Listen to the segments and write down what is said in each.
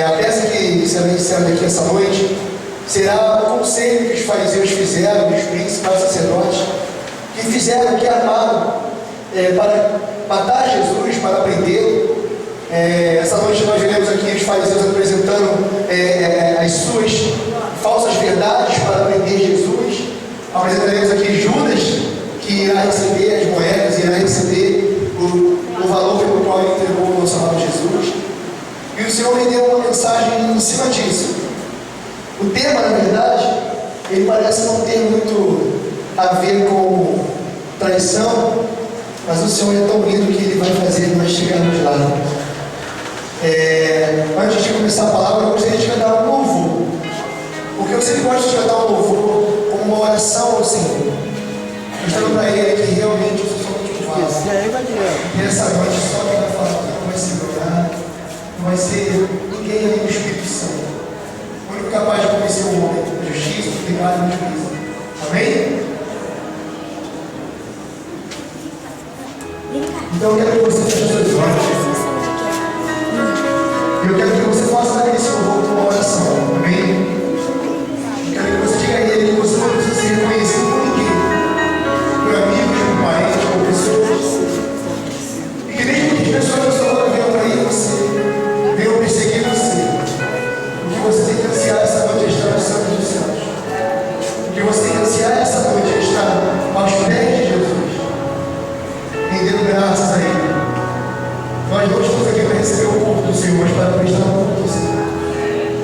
A peça que será iniciada aqui essa noite será o conselho que os fariseus fizeram, os principais sacerdotes, que armaram para matar Jesus, para prendê-lo. Essa noite nós veremos aqui os fariseus apresentando as suas falsas verdades para prender Jesus. Apresentaremos aqui Judas, que irá receber as moedas, irá receber o valor pelo qual ele entregou o nosso amado Jesus. E o Senhor me deu uma mensagem em cima disso. O tema, na verdade, ele parece não ter muito a ver com traição, mas o Senhor é tão lindo que Ele vai fazer nós chegarmos lá. Antes de começar a palavra, eu gostaria de cantar um louvor, porque eu sempre gosto de cantar um louvor como uma oração ao Senhor, mostrando para Ele que realmente eu sou somente um vaso. E essa noite só quem vai falar aqui não vai ser orar, não vai ser ninguém além do Espírito Santo. O único capaz de convencer o homem da justiça, do pecado e do juízo. Amém? Então eu quero que você feche os seus olhos. Eu quero que você possa dar esse louvor com uma oração. Amém? Eu quero que você diga a Ele que você não precisa ser reconhecido por ninguém, por amigos, por parentes, por pessoas. E que mesmo que as pessoas da sua vida venham trair você, venham perseguir você, o que você tem que ansiar essa noite é estar nos santos dos céus. O que você tem que ansiar essa noite é estar aos pés de Jesus, rendendo graças a Ele. Nós não estamos aqui para receber o corpo do Senhor, mas para prestar o corpo do Senhor.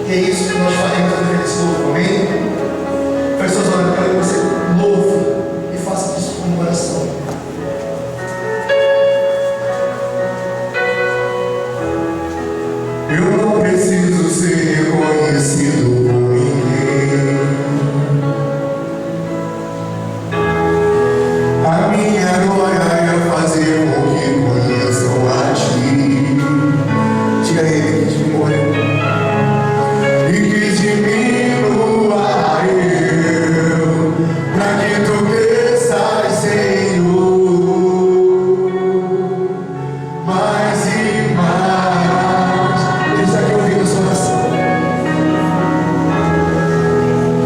E é isso que nós faremos através desse louvor. Amém? Feche seus olhos, eu quero que você louve e faça isso com oração. Eu não preciso ser reconhecido por ninguém. A minha glória é fazer com que conheçam a Ti. Diga a Ele que te morreu e que diminua eu, pra que Tu cresças, Senhor, mais e mais. Ele está aqui ouvindo a sua oração.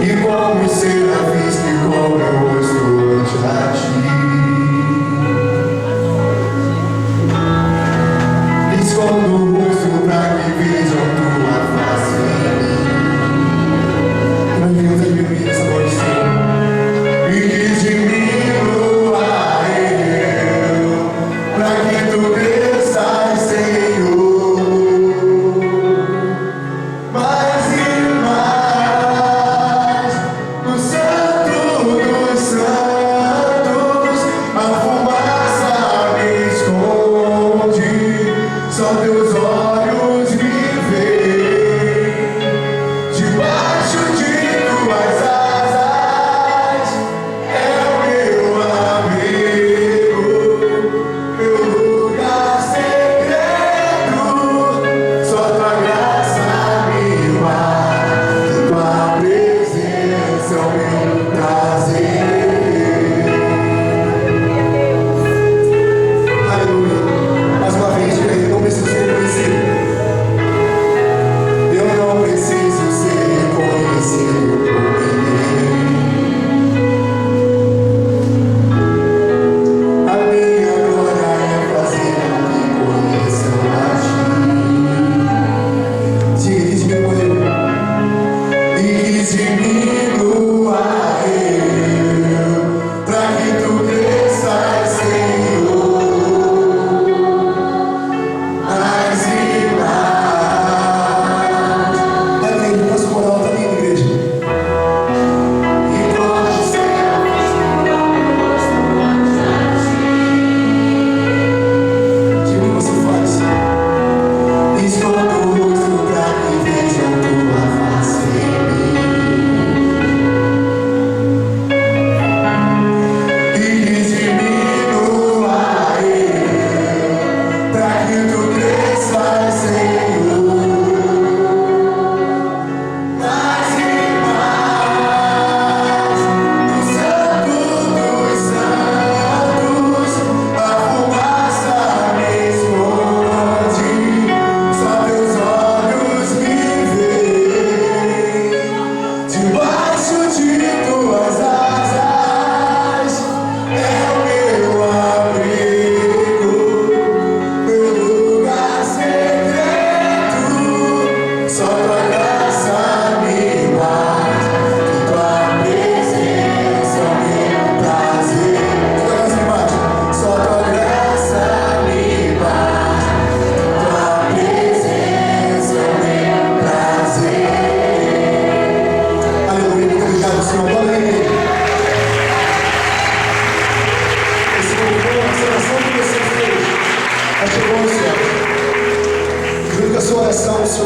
E como os serafins que cobrem o rosto ante a Ti, escondo o rosto pra que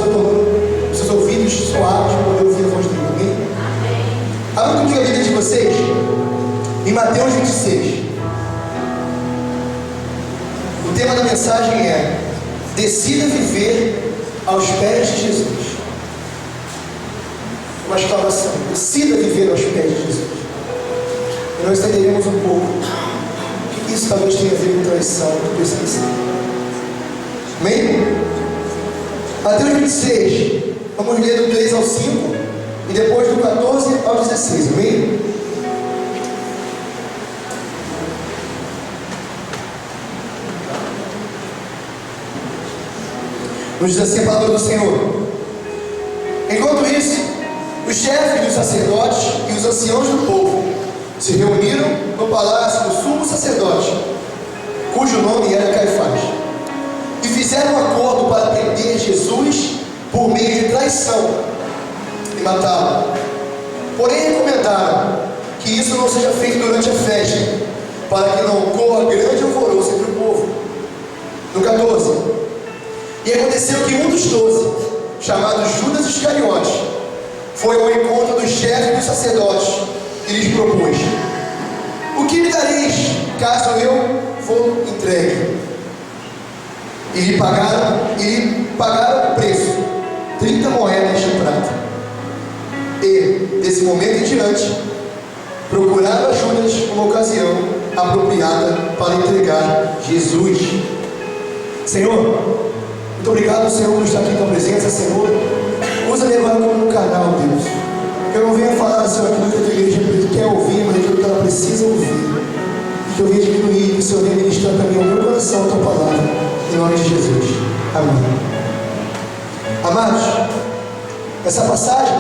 tornando os seus ouvidos suaves para poder ouvir a voz dele. Amém? Abra comigo a Bíblia de vocês em Mateus 26. O tema da mensagem é: decida viver aos pés de Jesus. Uma exclamação: decida viver aos pés de Jesus. E nós entenderemos um pouco o que isso talvez tenha a ver com traição, com perseguição. Amém? Mateus 26, vamos ler do 3 ao 5 e depois do 14 ao 16. Amém? Nos diz assim a palavra do Senhor: enquanto isso, os chefes dos sacerdotes e os anciãos do povo se reuniram no palácio do sumo sacerdote, cujo nome era Caifás, e fizeram um acordo para prender Jesus por meio de traição e matá-lo. Porém recomendaram que isso não seja feito durante a festa, para que não ocorra grande alvoroço entre o povo. No 14: e aconteceu que um dos 12, chamado Judas Iscariotes, foi ao encontro dos chefes dos sacerdotes e lhes propôs: o que me dareis caso eu for entregue? E lhe pagaram o preço, 30 moedas de prata. E, desse momento em diante, procuraram a Judas uma ocasião apropriada para entregar Jesus. Senhor, muito obrigado, Senhor, por estar aqui com a presença. Senhor, usa-me agora como um canal, Deus. Que eu não venha falar, Senhor, aquilo que a tua igreja quer ouvir, mas aquilo que ela precisa ouvir. E que eu venha diminuir, que o Senhor venha ministrar também ao meu coração a tua palavra, em nome de Jesus. Amém. Amados, essa passagem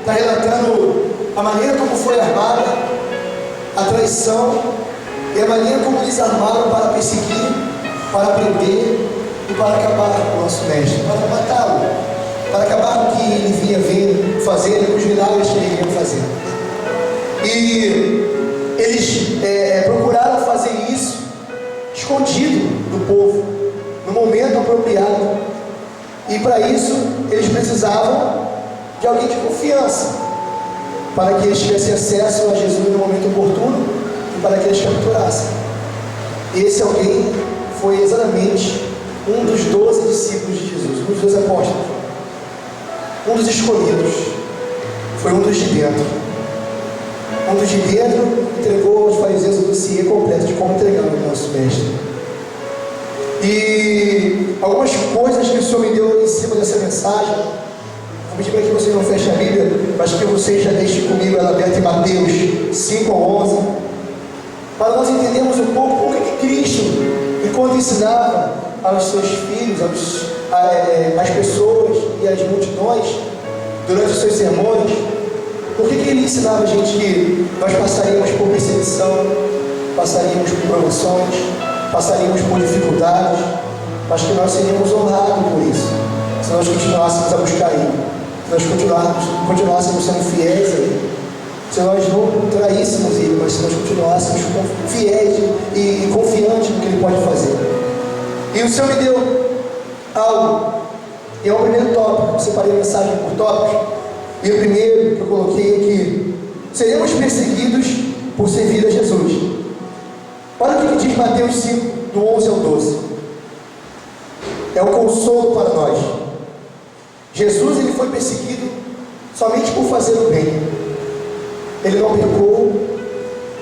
está relatando a maneira como foi armada a traição e a maneira como eles armaram para perseguir, para prender e para acabar com o nosso mestre, para matá-lo, para acabar com o que ele vinha fazer e os milagres que ele vinha fazer. E eles procuraram fazer isso escondido do povo, no momento apropriado. E para isso eles precisavam de alguém de confiança, para que eles tivessem acesso a Jesus no momento oportuno e para que eles capturassem. E esse alguém foi exatamente um dos 12 discípulos de Jesus, um dos 12 apóstolos, um dos escolhidos, foi um dos de dentro. Um dos de dentro entregou aos fariseus o dossiê completo de como entregar o nosso mestre. E algumas coisas que o Senhor me deu em cima dessa mensagem, vou pedir para que vocês não fechem a Bíblia, mas que vocês já deixem comigo ela aberta em Mateus 5 ao 11, para nós entendermos um pouco o que Cristo, enquanto ensinava aos seus filhos, às pessoas e às multidões, durante os seus sermões, por que ele ensinava a gente que nós passaríamos por perseguição, passaríamos por provações, passaríamos por dificuldades, mas que nós seríamos honrados por isso, se nós continuássemos a buscar Ele, se nós continuássemos sendo fiéis a Ele, se nós não traíssemos Ele, mas se nós continuássemos fiéis e confiantes no que Ele pode fazer. E o Senhor me deu algo, e é o primeiro tópico. Eu separei a mensagem por tópicos, e o primeiro que eu coloquei aqui: seremos perseguidos por servir a Jesus. Olha o que diz Mateus 5, do 11 ao 12. É o consolo para nós. Jesus, ele foi perseguido somente por fazer o bem. Ele não pecou,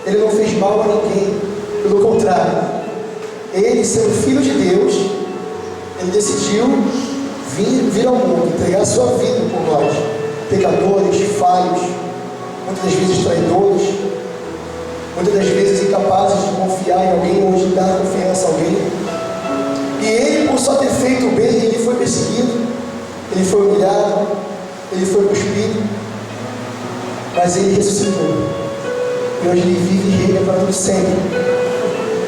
ele não fez mal a ninguém, pelo contrário, ele, sendo filho de Deus, ele decidiu vir ao mundo, entregar a sua vida por nós, pecadores, falhos, muitas das vezes traidores, muitas das vezes incapazes de confiar em alguém ou de dar confiança a alguém. E ele, por só ter feito o bem, ele foi perseguido, ele foi humilhado, ele foi cuspido, mas ele ressuscitou, e hoje ele vive e reina para todo sempre.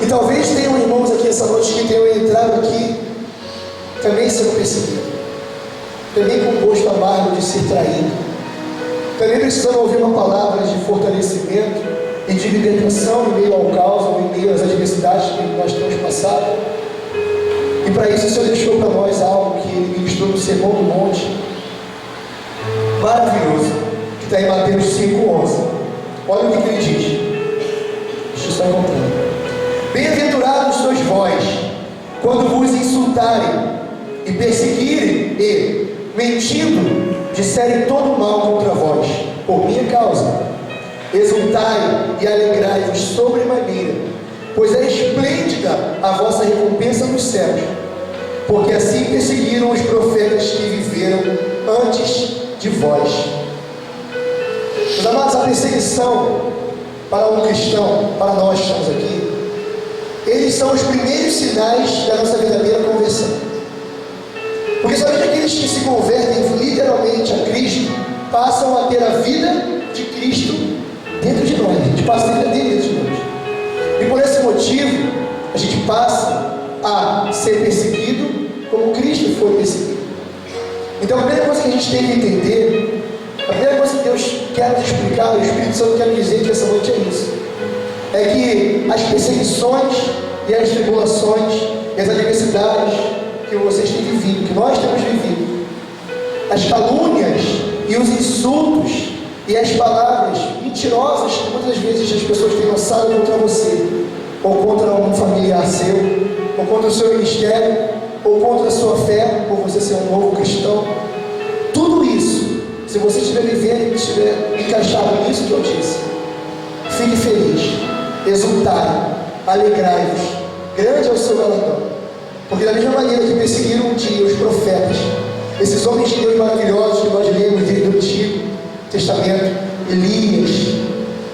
E talvez tenham irmãos aqui essa noite que tenham entrado aqui também sendo perseguidos, também com gosto amargo de ser traído, também precisando ouvir uma palavra de fortalecimento e de libertação em meio ao caos, em meio às adversidades que nós temos passado. E para isso o Senhor deixou para nós algo que ele ministrou no Sermão do Monte, maravilhoso, que está em Mateus 5,11. Olha o que ele diz. Deixa eu só encontrar. Bem-aventurados sois vós, quando vos insultarem e perseguirem e, mentindo, disserem todo mal contra vós, por minha causa. Exultai e alegrai-vos sobremaneira, pois é esplêndida a vossa recompensa nos céus, porque assim perseguiram os profetas que viveram antes de vós. Meus amados, a perseguição para um cristão, para nós que estamos aqui, eles são os primeiros sinais da nossa verdadeira conversão. Porque somente aqueles que se convertem literalmente a Cristo passam a ter a vida de Cristo dentro de nós. A gente passa a ter dentro de nós. E por esse motivo, a gente passa a ser perseguido como Cristo foi perseguido. Então a primeira coisa que a gente tem que entender, a primeira coisa que Deus quer nos explicar, o Espírito Santo quer nos dizer que essa noite é isso: é que as perseguições e as tribulações e as adversidades que vocês têm vivido, que nós temos vivido, as calúnias e os insultos e as palavras mentirosas que muitas vezes as pessoas têm lançado contra você, ou contra um familiar seu, ou contra o seu ministério, ou contra a sua fé, por você ser um novo cristão, tudo isso, se você estiver vivendo e estiver encaixado nisso que eu disse, fique feliz, exultai, alegrai-vos, grande é o seu galardão. Porque da mesma maneira que perseguiram um dia os profetas, esses homens de Deus maravilhosos que nós lemos desde o Antigo Testamento, Elias,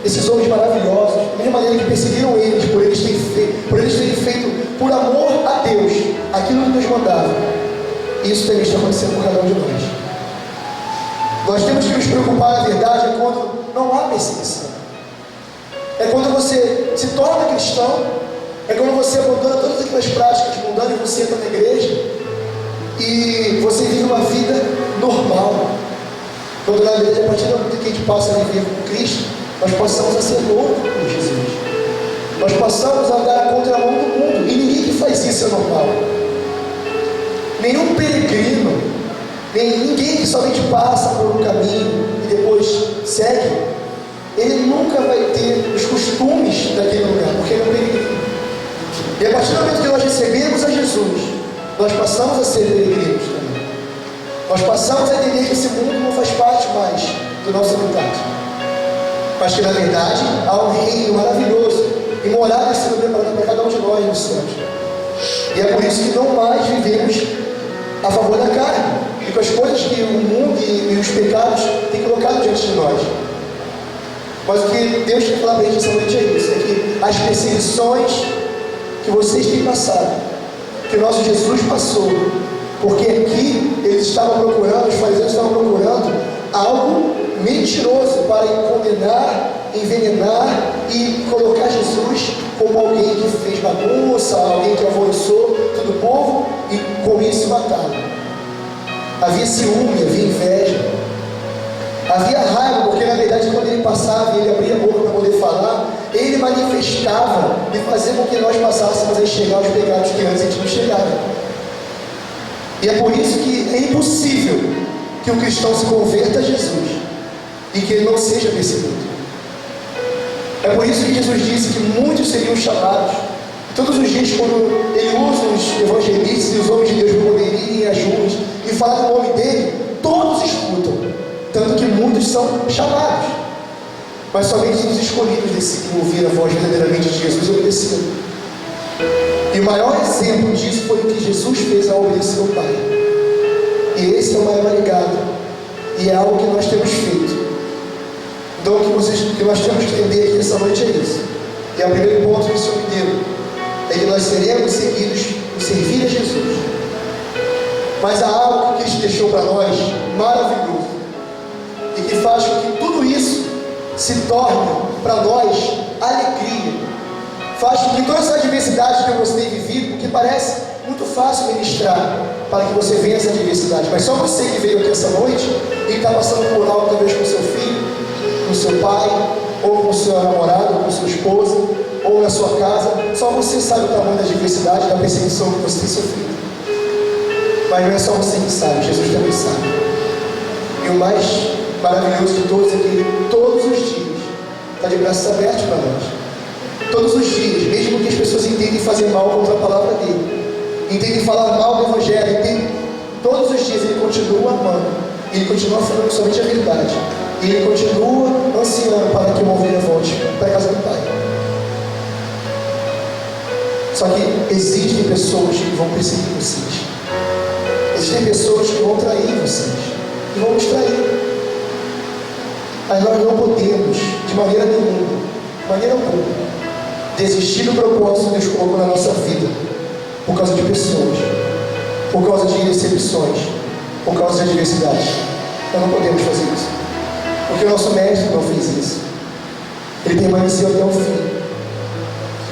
esses homens maravilhosos, da mesma maneira que perseguiram eles, por eles terem feito por amor a Deus aquilo que Deus mandava, isso também está acontecendo com cada um de nós. Nós temos que nos preocupar, na verdade, é quando não há perseguição, é quando você se torna cristão, é quando você abandona todas aquelas práticas mundanas e você entra na igreja e você vive uma vida normal. Quando na verdade, a partir do momento que a gente passa a viver com Cristo, nós passamos a ser novo com Jesus. Nós passamos a andar na contramão do mundo. E ninguém que faz isso é normal. Nenhum peregrino, ninguém que somente passa por um caminho e depois segue, ele nunca vai ter os costumes daquele lugar, porque ele é um peregrino. E a partir do momento que nós recebemos a Jesus, nós passamos a ser peregrinos também. Nós passamos a entender que esse mundo não faz parte mais do nosso habitat, mas que na verdade há um reino maravilhoso e morada sendo preparada para cada um de nós nos céus. E é por isso que não mais vivemos a favor da carne e com as coisas que o mundo e os pecados têm colocado diante de nós. Mas o que Deus quer falar para a gente essa noite é isso: é que as perseguições que vocês têm passado, que o nosso Jesus passou, porque aqui eles estavam procurando, os fariseus estavam procurando algo mentiroso para condenar, envenenar e colocar Jesus como alguém que fez bagunça, alguém que alvoroçou todo o povo e com isso mataram. Havia ciúme, havia inveja, havia raiva, porque na verdade quando ele passava e ele abria a boca para poder falar, ele manifestava e fazia com que nós passássemos a enxergar os pecados que antes a gente não enxergava. E é por isso que é impossível que o cristão se converta a Jesus e que ele não seja perseguido. É por isso que Jesus disse que muitos seriam chamados. Todos os dias, quando ele usa os evangelistas e os homens de Deus para poderem ir às ruas e falar do nome dele, todos escutam, tanto que muitos são chamados, mas somente os escolhidos decidem ouvir a voz verdadeiramente de Jesus e obedecer. E o maior exemplo disso foi o que Jesus fez ao obedecer ao Pai. E esse é o maior legado, e é algo que nós temos feito. Então o que nós temos que entender aqui essa noite é isso. E é o primeiro ponto que o Senhor me deu, é que nós seremos seguidos por servir a Jesus. Mas há algo que Cristo deixou para nós maravilhoso, e que faz com que tudo isso se torne para nós alegria. Faz com que todas as adversidades que você tem vivido, porque parece muito fácil ministrar para que você vença a adversidade, mas só você que veio aqui essa noite e está passando por algo, talvez com seu filho, com seu pai, ou com seu namorado, ou com sua esposa, ou na sua casa, só você sabe o tamanho da adversidade, da perseguição que você tem sofrido. Mas não é só você que sabe, Jesus também sabe. E E o mais maravilhoso de todos é que todos os dias está de braços abertos para nós. Todos os dias, mesmo que as pessoas intentem fazer mal contra a palavra dele, intentem falar mal do Evangelho, todos os dias ele continua amando, ele continua falando somente a verdade, e ele continua ansiando para que uma ovelha volte para a casa do Pai. Só que existem pessoas que vão perseguir vocês, existem pessoas que vão trair vocês, que vão nos trair. Mas nós não podemos, de maneira alguma, desistir do propósito que Deus colocou na nossa vida por causa de pessoas, por causa de decepções, por causa de adversidade. Nós não podemos fazer isso, porque o nosso mestre não fez isso. Ele permaneceu até o fim,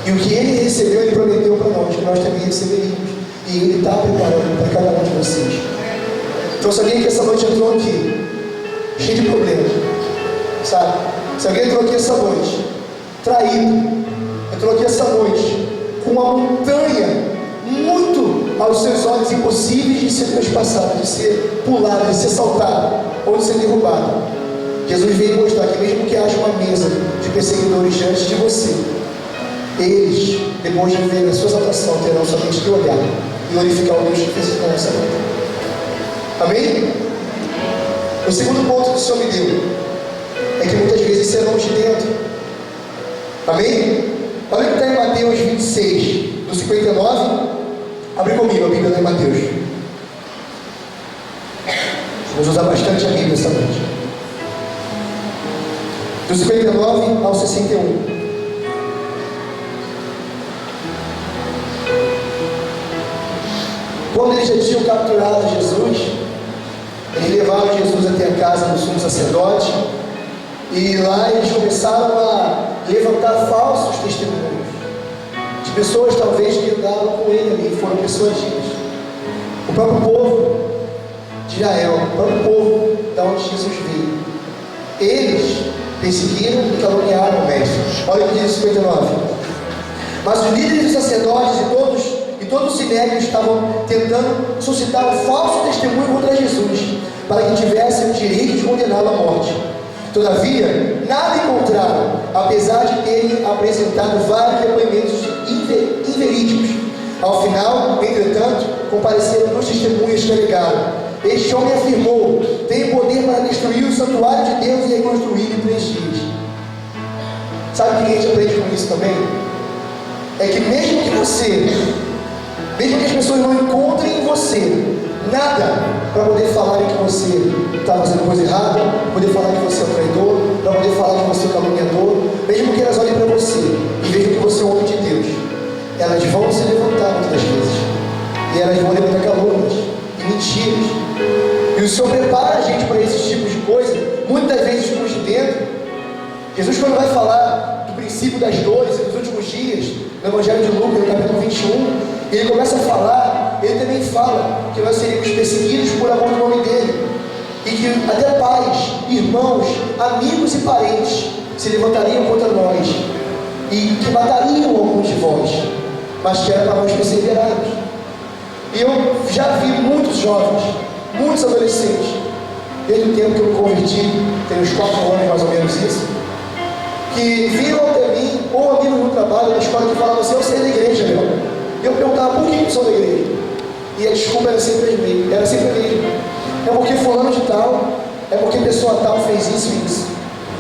e o que ele recebeu, ele prometeu para nós, que nós também receberíamos, e ele está preparando para cada um de vocês. Então, se alguém que essa noite entrou aqui cheio de problemas, sabe? Se alguém entrou aqui essa noite traído, entrou aqui essa noite com uma montanha muito aos seus olhos impossíveis de ser transpassada, de ser pulada, de ser saltada ou de ser derrubada, Jesus veio mostrar que mesmo que haja uma mesa de perseguidores diante de você, eles, depois de ver a sua exaltação, terão somente que olhar e glorificar o Deus que fez isso na nossa vida. Amém? O segundo ponto que o Senhor me deu é que muitas vezes serão de dentro. Amém? Olha o que está em Mateus 26, do 59. Abre comigo a Bíblia lá em Mateus. Vamos usar bastante a Bíblia essa noite. Do 59 ao 61. Quando eles já tinham capturado Jesus, eles levaram Jesus até a casa do sumo sacerdote, e lá eles começaram a levantar falsos testemunhos de pessoas talvez que andavam com ele ali, foram persuadidas. O próprio povo de Israel, o próprio povo da onde Jesus veio, eles perseguiram e caluniaram o mestre. Olha o que diz o 59. Mas os líderes dos sacerdotes e todo o sinédrio estavam tentando suscitar um falso testemunho contra Jesus, para que tivessem o direito de condená-lo à morte. Todavia, nada encontraram, apesar de terem apresentado vários depoimentos inverídicos. Ao final, entretanto, compareceram 2 testemunhas que alegaram: este homem afirmou: tenho poder para destruir o santuário de Deus e reconstruí-lo em 3 dias. Sabe o que a gente aprende com isso também? É que mesmo que as pessoas não encontrem em você nada para poder falar que você está fazendo coisa errada, poder falar que você é um traidor, para poder falar que você é um caluniador, mesmo que elas olhem para você e vejam que você é um homem de Deus, elas vão se levantar muitas vezes, e elas vão levantar calúnias e mentiras, e o Senhor prepara a gente para esses tipos de coisa, muitas vezes por de dentro. Jesus, quando vai falar do princípio das dores e dos últimos dias, no Evangelho de Lucas, no capítulo 21, ele começa a falar, ele também fala que nós seríamos perseguidos por amor do nome dele, e que até pais, irmãos, amigos e parentes se levantariam contra nós, e que matariam alguns de vós, mas que era para nós perseverarmos. E eu já vi muitos jovens, muitos adolescentes, desde o tempo que eu me converti, tem uns 4 anos mais ou menos isso, que viram até mim, ou amigos no trabalho, na escola, que falavam assim: eu saí da igreja, meu. E eu perguntava: por que eu sou da igreja? E a desculpa era sempre a mesma. É porque fulano de tal, é porque pessoa tal fez isso e isso,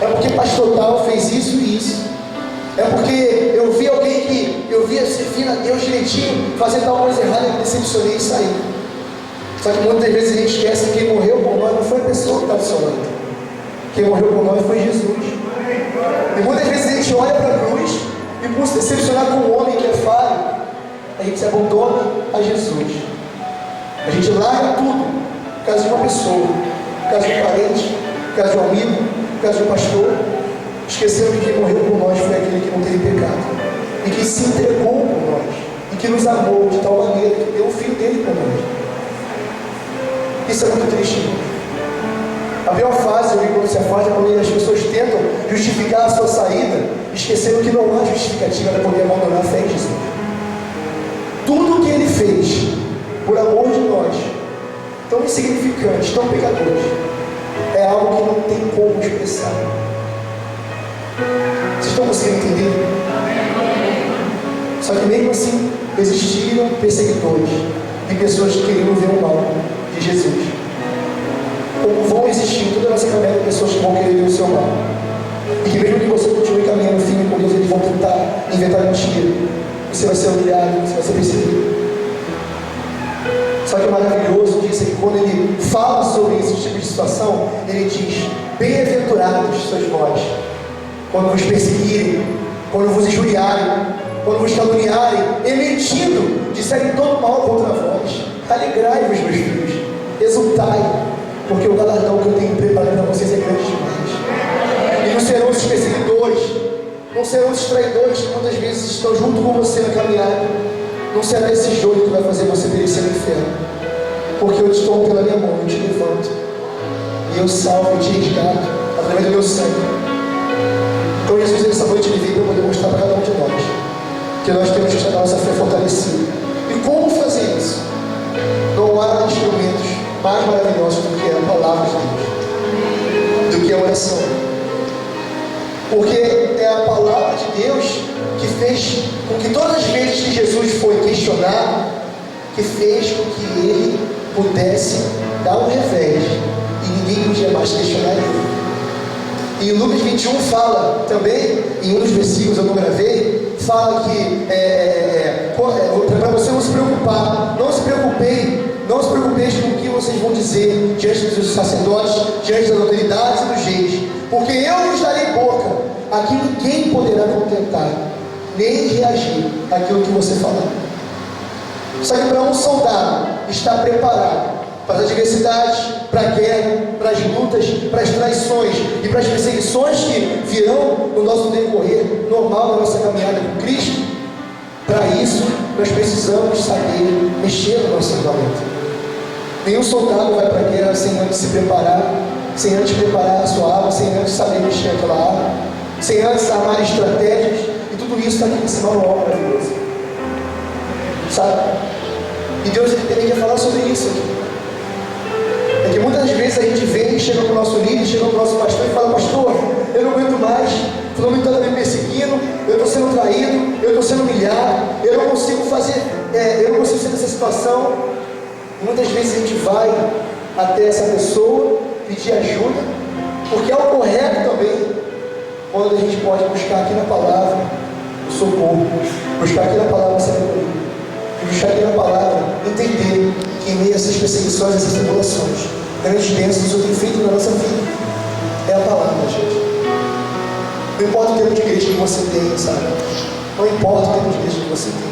é porque pastor tal fez isso e isso, é porque eu vi alguém que eu via servindo a Deus direitinho, fazer tal coisa errada, eu me decepcionei e saí. Só que muitas vezes a gente esquece que quem morreu por nós não foi a pessoa que estava do seu lado. Quem morreu por nós foi Jesus. E muitas vezes a gente olha para a cruz e, por se decepcionar com um homem que é falho, a gente se abandona a Jesus. A gente larga tudo por causa de uma pessoa, por causa de um parente, por causa de um amigo, por causa de um pastor, esquecendo que quem morreu por nós foi aquele que não teve pecado, e que se entregou por nós, e que nos amou de tal maneira que deu o filho dele por nós. Isso é muito triste. A pior fase, eu vi quando se afasta, é quando as pessoas tentam justificar a sua saída, esquecendo que não há justificativa para poder abandonar a fé em Jesus. Tudo o que ele fez por amor de nós, tão insignificantes, tão pecadores, tem como expressar. Vocês estão conseguindo entender? Só que mesmo assim, existiam perseguidores e pessoas que queriam ver o mal de Jesus. Como vão existir toda a nossa caminhada pessoas que vão querer ver o seu mal. E que mesmo que você continue caminhando firme com Deus, eles vão tentar inventar mentira. Você vai ser humilhado, você vai ser perseguido. Só que o maravilhoso disso é que quando ele fala sobre esse tipo de situação, ele diz: bem-aventurados sois vós, quando vos perseguirem, quando vos injuriarem, quando vos caluniarem, e mentindo, disserem todo mal contra vós. Alegrai-vos, meus filhos, exultai, porque o galardão que eu tenho preparado para vocês é grande demais. E não serão esses perseguidores, não serão esses traidores que muitas vezes estão junto com você na caminhada. Não será esse joio que vai fazer você perecer no inferno, porque eu te tomo pela minha mão, eu te levanto, e eu salvo e te resgato através do meu sangue. Então Jesus, nessa noite, ele veio para poder mostrar para cada um de nós que nós temos que estar a nossa fé fortalecida. E como fazer isso? Não há instrumentos mais maravilhosos do que a palavra de Deus, do que a oração, porque é a palavra de Deus que fez com que todas as vezes que Jesus foi questionado, que fez com que ele pudesse dar um revés e ninguém podia mais questionar ele. E Lucas 21 fala também, em um dos versículos eu não gravei, fala que para você não se preocupar, não se preocupeis com o que vocês vão dizer diante dos sacerdotes, diante das autoridades e dos reis, porque eu lhes darei boca, aqui ninguém poderá contentar, nem reagir àquilo que você falar. Só que para um soldado estar preparado para as adversidades, para a guerra, para as lutas, para as traições e para as perseguições que virão no nosso decorrer normal da nossa caminhada com Cristo, para isso nós precisamos saber mexer no nosso armamento. Nenhum soldado vai para a guerra sem antes se preparar, sem antes preparar a sua arma, sem antes saber mexer aquela arma, sem antes armar estratégias. E tudo isso está aqui nesse manual maravilhoso, sabe? E Deus ele também quer falar sobre isso aqui. É que muitas vezes a gente vem, chega para o nosso líder, chega para o nosso pastor e fala: pastor, eu não aguento mais, fulano está me perseguindo, eu estou sendo traído, eu estou sendo humilhado, eu não consigo fazer, eu não consigo sair dessa situação. E muitas vezes a gente vai até essa pessoa pedir ajuda, porque é o correto também, quando a gente pode buscar aqui na palavra o socorro, buscar aqui na palavra a sabedoria, buscar aqui na palavra entender que em meio a essas perseguições, essas tribulações, grandes bênçãos o Senhor tem feito na nossa vida. É a palavra, gente. Não importa o tempo de igreja que você tem, sabe? Não importa o tempo de igreja que você tem.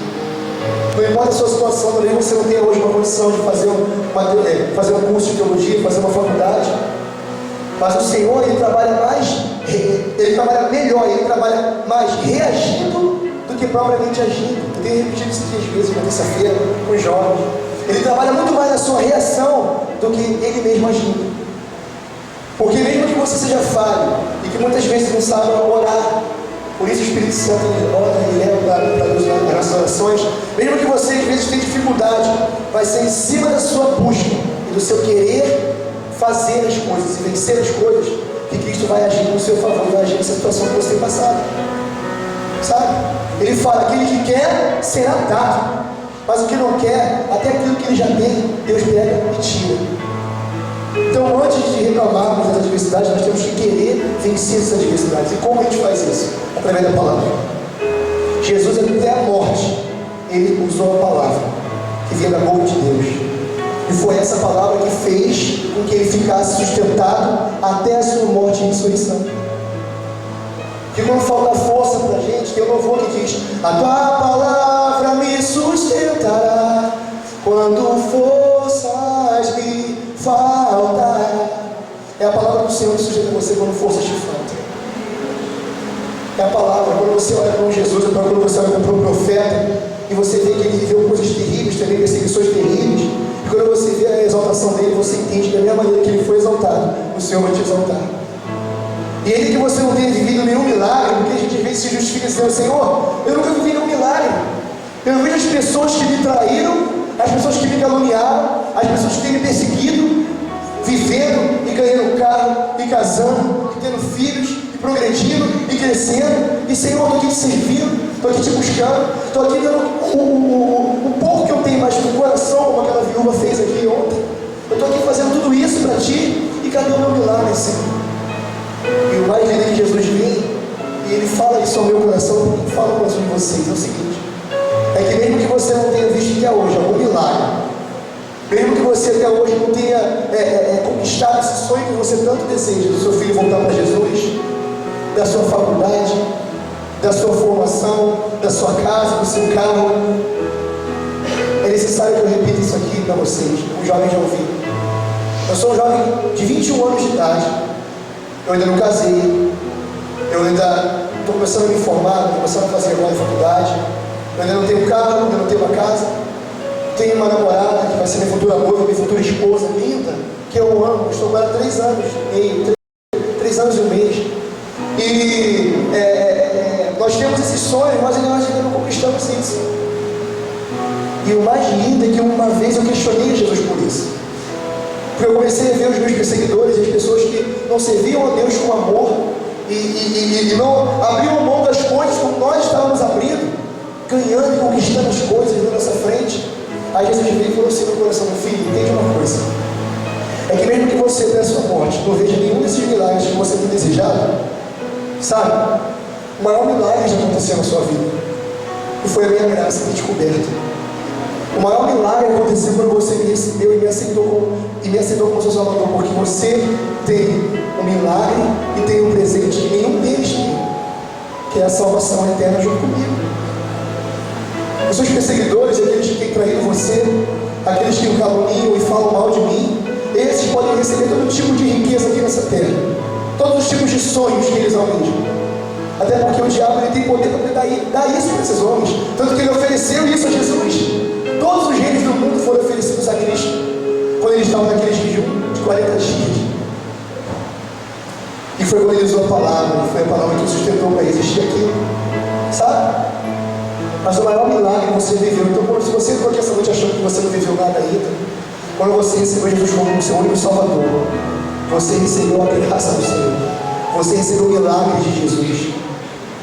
Não importa a sua situação, talvez você não tenha hoje uma condição de fazer um curso de teologia, fazer uma faculdade. Mas o Senhor, Ele trabalha melhor, Ele trabalha mais reagindo do que propriamente agindo. Eu tenho repetido isso 3 vezes na terça-feira com os jovens. Ele trabalha muito mais na sua reação do que Ele mesmo agindo. Porque mesmo que você seja falho e que muitas vezes não saiba orar, por isso o Espírito Santo ora e leva para Deus nas nossas orações, mesmo que você às vezes tenha dificuldade, vai ser em cima da sua busca e do seu querer fazer as coisas e vencer as coisas, que Cristo vai agir no seu favor, vai agir nessa situação que você tem passado, sabe? Ele fala: aquele que quer será dado, mas o que não quer, até aquilo que ele já tem, Deus pega e tira. Então, antes de reclamarmos das adversidades, nós temos que querer vencer essas adversidades. E como a gente faz isso? Através da palavra. Jesus, até a morte, ele usou a palavra que vinha da boca de Deus. E foi essa palavra que fez com que ele ficasse sustentado até a sua morte e ressurreição. Que quando falta força para a gente, tem um louvor que diz: a tua palavra me sustentará quando forças me faltar. É a palavra do Senhor que sustenta você quando forças te faltam. É a palavra, quando você olha para Jesus, quando você olha para o profeta e você vê que ele viveu coisas terríveis, também perseguições terríveis, e quando você vê a exaltação dele, você entende da mesma maneira que ele foi exaltado, o Senhor vai te exaltar. E ainda que você não tenha vivido nenhum milagre, porque a gente às vezes se justifica dizendo: Senhor, eu nunca vivi nenhum milagre. Eu vejo as pessoas que me traíram, as pessoas que me caluniaram, as pessoas que têm me perseguido, vivendo e ganhando carro, e casando, e tendo filhos, e progredindo, e crescendo. E Senhor, eu estou aqui te servindo, estou aqui te buscando, estou aqui dando o pouco que eu tenho mais no coração, como aquela viúva fez aqui ontem. Eu estou aqui fazendo tudo isso para ti, e cadê o meu milagre, Senhor? E o mais lindo é que Jesus vem, e Ele fala isso ao meu coração, e fala ao coração de vocês, é o seguinte: é que mesmo que você não tenha visto até hoje algum milagre, mesmo que você até hoje não tenha conquistado esse sonho que você tanto deseja, do seu filho voltar para Jesus, da sua faculdade, da sua formação, da sua casa, do seu carro, é necessário que eu repita isso aqui para vocês, um jovem já ouviu. Eu sou um jovem de 21 anos de idade, eu ainda não casei, eu ainda estou começando a me formar, estou começando a fazer agora a faculdade, eu ainda não tenho carro, ainda não tenho uma casa, tenho uma namorada que vai ser minha futura noiva, minha futura esposa linda, que eu amo. Estou com ela há 3 anos e meio, 3 anos e um mês. E nós temos esses sonhos, mas nós ainda não conquistamos isso. E o mais lindo é que uma vez eu questionei Jesus por isso. Porque eu comecei a ver os meus perseguidores e as pessoas que não serviam a Deus com amor e não abriam mão das coisas como nós estávamos abrindo, ganhando e conquistando as coisas na nossa frente. Aí Jesus veio e falou assim no coração: meu filho, entende uma coisa, é que mesmo que você tenha a sua morte, não veja nenhum desses milagres que você tem desejado, sabe, o maior milagre já aconteceu na sua vida, e foi a minha graça ter te coberto. O maior milagre aconteceu quando você me recebeu e me aceitou como seu Salvador, porque você tem um milagre e tem um presente que nenhum deles tem, que é a salvação eterna junto comigo. Os seus perseguidores, aqueles que têm traído você, aqueles que o caluniam e falam mal de mim, esses podem receber todo tipo de riqueza aqui nessa terra, todos os tipos de sonhos que eles almejam, até porque o diabo ele tem poder para dar isso para esses homens, tanto que ele ofereceu isso a Jesus. Todos os reis do mundo foram oferecidos a Cristo quando eles estavam naquele jejum de 40 dias, e foi quando ele usou a palavra, foi a palavra que o sustentou para existir aquilo, sabe? Mas o maior milagre você viveu. Então, se você entrou aqui essa noite achando que você não viveu nada ainda, quando você recebeu Jesus como seu único Salvador, você recebeu a graça do Senhor, você recebeu o milagre de Jesus,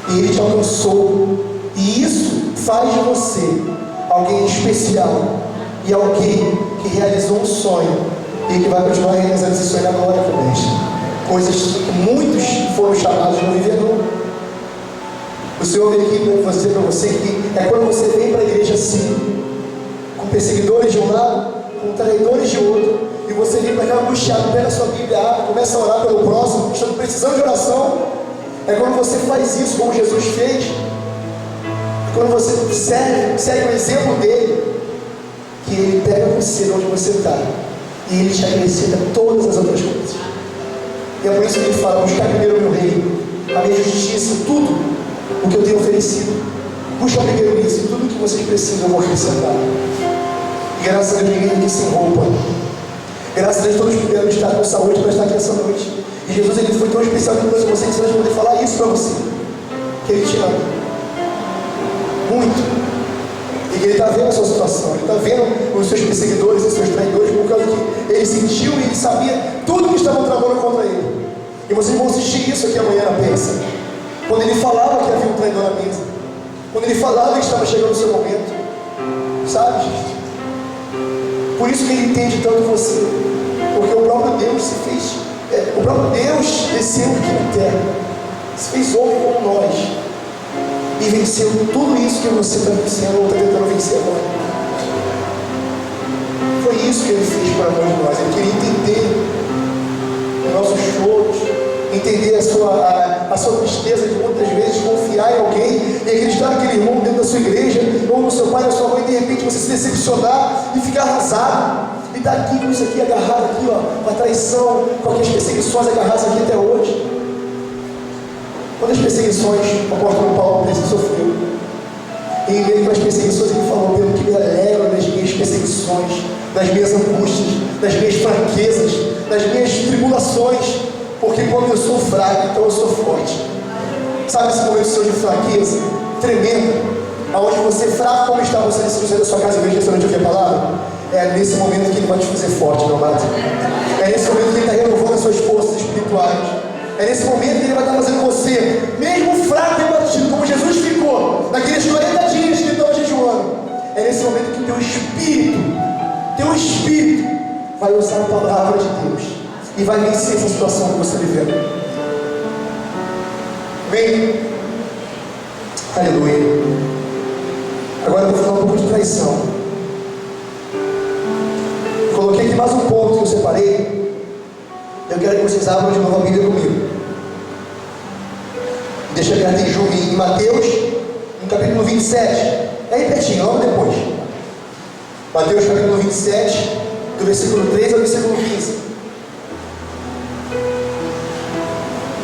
e Ele te alcançou, e isso faz de você alguém especial, e alguém que realizou um sonho, e que vai continuar realizando esse sonho na glória celeste, coisas que muitos foram chamados de não viver não. O Senhor veio aqui para dizer para você que é quando você vem para a igreja assim, com perseguidores de um lado, com traidores de outro, e você vem para cá angustiado, pega a sua Bíblia, abre, começa a orar pelo próximo, estando precisando de oração. É quando você faz isso como Jesus fez, quando você segue o exemplo dele, que ele pega você de onde você está, e ele te acrescenta todas as outras coisas. E é por isso que ele fala: buscar primeiro o meu reino, a minha justiça, tudo o que eu tenho oferecido, busca primeiro isso, e tudo o que vocês precisam eu vou acrescentar. E graças a Deus ninguém aqui sem roupa, graças a Deus todos puderam estar com saúde para estar aqui essa noite. E Jesus ele foi tão especial que trouxe você, que você vai poder falar isso para você, que Ele te ama muito, e que Ele está vendo a sua situação, Ele está vendo os seus perseguidores, os seus traidores, por causa que Ele sentiu e Ele sabia tudo que estavam tramando contra Ele. E vocês vão assistir isso aqui amanhã na peça, quando Ele falava que havia um traidor na mesa, quando Ele falava que estava chegando o seu momento, sabe, gente? Por isso que Ele entende tanto você, porque o próprio Deus se fez, o próprio Deus desceu aqui na terra, se fez homem como nós, e venceu tudo isso que você está vencendo ou está tentando vencer agora. Foi isso que Ele fez para nós. Ele queria entender os nossos choros, entender a sua tristeza de muitas vezes confiar em alguém e acreditar naquele irmão dentro da sua igreja ou no seu pai, na sua mãe, e de repente você se decepcionar e ficar arrasado e estar aqui com isso aqui agarrado aqui, ó, com a traição, com aquelas perseguições agarradas aqui até hoje. Quantas perseguições o apóstolo Paulo sofreu? E em meio às perseguições ele falou: pelo que me alegro das minhas perseguições, das minhas angústias, das minhas fraquezas, das minhas tribulações, porque quando eu sou fraco, então eu sou forte. Sabe esse momento seu de fraqueza tremenda, aonde você fraco como está, você decide sair da sua casa e vem essa noite ouvir a palavra? É nesse momento que Ele vai te fazer forte, meu amado. É nesse momento que Ele está renovando as suas forças espirituais. É nesse momento que Ele vai estar fazendo você, mesmo fraco e abatido, como Jesus ficou naqueles 40 dias que Ele estava jejuando. É nesse momento que teu espírito vai usar a palavra de Deus e vai vencer essa situação que você viveu. Amém? Aleluia. Agora eu vou falar um pouco de traição. Coloquei aqui mais um ponto que eu separei. Eu quero que vocês abram de novo a Bíblia comigo. Deixa eu ver em Mateus, no capítulo 27. É aí pertinho, logo depois. Mateus capítulo 27, do versículo 3 ao versículo 15.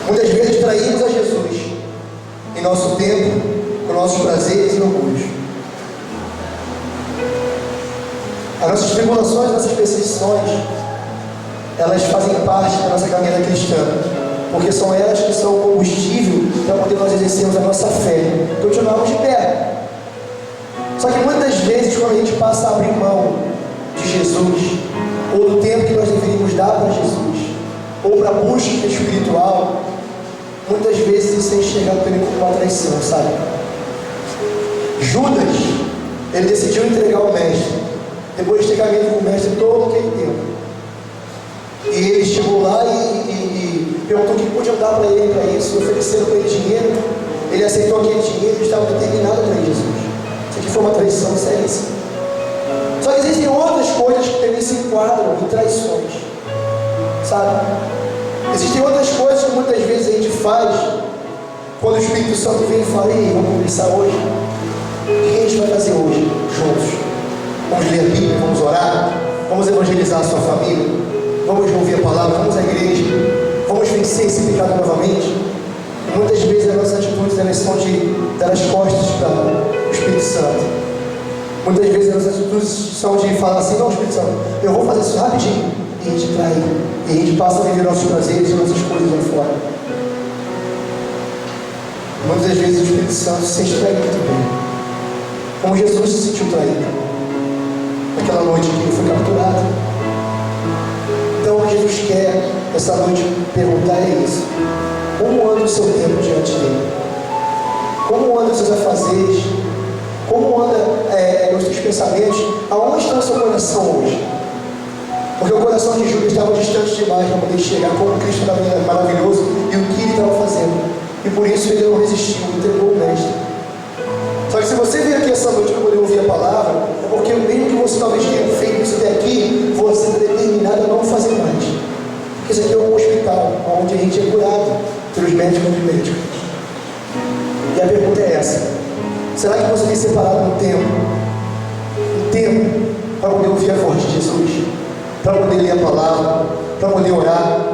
Muitas vezes traímos a Jesus em nosso tempo, com nossos prazeres e orgulhos. As nossas tribulações, nossas perseguições, elas fazem parte da nossa caminhada cristã, porque são elas que são o combustível para poder nós exercermos a nossa fé, continuarmos de pé. Só que muitas vezes, quando a gente passa a abrir mão de Jesus, ou do tempo que nós deveríamos dar para Jesus, ou para a busca espiritual, muitas vezes isso é enxergado por ele como uma traição, sabe? Judas, ele decidiu entregar o mestre, depois de ter caminhado com o mestre todo aquele tempo. E ele chegou lá e perguntou o que podiam dar para ele para isso, ofereceram para ele dinheiro, ele aceitou aquele dinheiro e estava determinado para Jesus. Isso aqui foi uma traição seríssima. Só que existem outras coisas que também se enquadram em traições, sabe? Existem outras coisas que muitas vezes a gente faz quando o Espírito Santo vem e fala: ei, vamos conversar hoje. O que a gente vai fazer hoje juntos? Vamos ler a Bíblia, vamos orar, vamos evangelizar a sua família, vamos ouvir a palavra, vamos à igreja, vamos vencer esse pecado novamente. E muitas vezes as nossas atitudes elas são das costas para o Espírito Santo. Muitas vezes as nossas atitudes são de falar assim: não, Espírito Santo, eu vou fazer isso rapidinho. E a gente trai, e a gente passa a viver nossos prazeres e nossas coisas lá fora. Muitas vezes o Espírito Santo se sente traído também, como Jesus se sentiu traído naquela noite que ele foi capturado. Então o que Jesus quer essa noite perguntar é isso: como anda o seu tempo diante dele? Como anda os seus afazeres? Como anda os seus pensamentos? Aonde está o seu coração hoje? Porque o coração de Judas estava distante demais para poder enxergar como Cristo era maravilhoso e o que ele estava fazendo. E por isso ele não resistiu, entregou o mestre. Só que se você veio aqui essa noite para poder ouvir a palavra, é porque mesmo que você talvez tenha feito isso até aqui, você está determinado a não fazer mais. Porque isso aqui é um hospital, onde a gente é curado pelos médicos e médicos. E a pergunta é essa: será que você tem separado um tempo para poder ouvir a voz de Jesus? Para poder ler a palavra, para poder orar,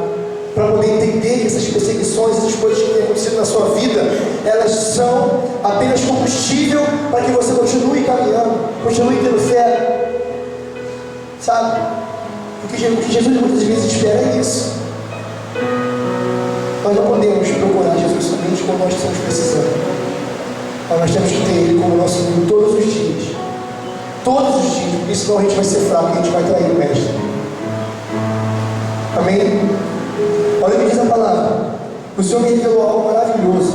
para poder entender que essas perseguições, essas coisas que têm acontecido na sua vida, elas são apenas combustível para que você continue caminhando, continue tendo fé, sabe? Porque Jesus muitas vezes espera isso. Nós não podemos procurar Jesus somente quando nós estamos precisando, mas nós temos que ter Ele como nosso amigo todos os dias, porque senão a gente vai ser fraco e a gente vai trair o mestre. Amém? Olha o que diz a palavra. O Senhor me revelou algo maravilhoso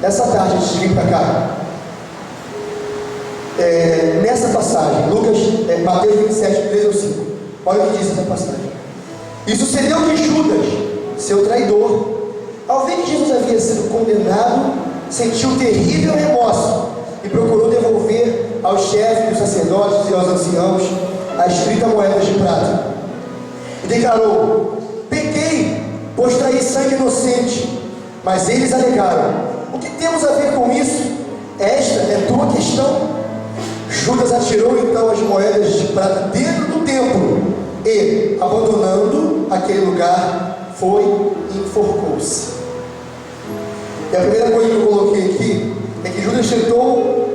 essa tarde antes de vir para cá. Nessa passagem, Mateus 27, 3 ao 5. Olha o que diz essa passagem. E sucedeu que Judas, seu traidor, ao ver que Jesus havia sido condenado, sentiu terrível remorso e procurou devolver aos chefes dos sacerdotes e aos anciãos as 30 moedas de prata. E declarou: pequei, pois traí sangue inocente. Mas eles alegaram: o que temos a ver com isso? Esta é tua questão. Judas atirou então as moedas de prata dentro do templo e, abandonando aquele lugar, foi e enforcou-se. E a primeira coisa que eu coloquei aqui é que Judas tentou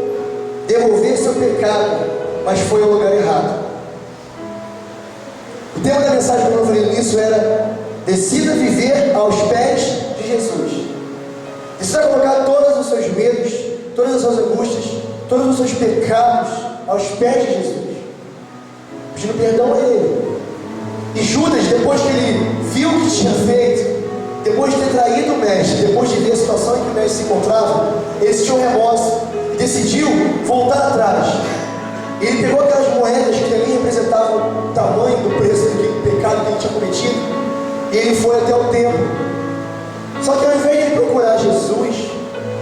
devolver seu pecado, mas foi ao lugar errado. O tema da mensagem que eu falei nisso era: decida viver aos pés de Jesus. Decida colocar todos os seus medos, todas as suas angústias, todos os seus pecados aos pés de Jesus. pedindo perdão a ele. E Judas, depois que ele viu o que tinha feito, depois de ter traído o mestre, depois de ver a situação em que o mestre se encontrava, ele sentiu remorso e decidiu voltar atrás. Ele pegou aquelas moedas que ali representavam o tamanho do preço daquele pecado que ele tinha cometido, e ele foi até o templo. Só que ao invés de ele procurar Jesus,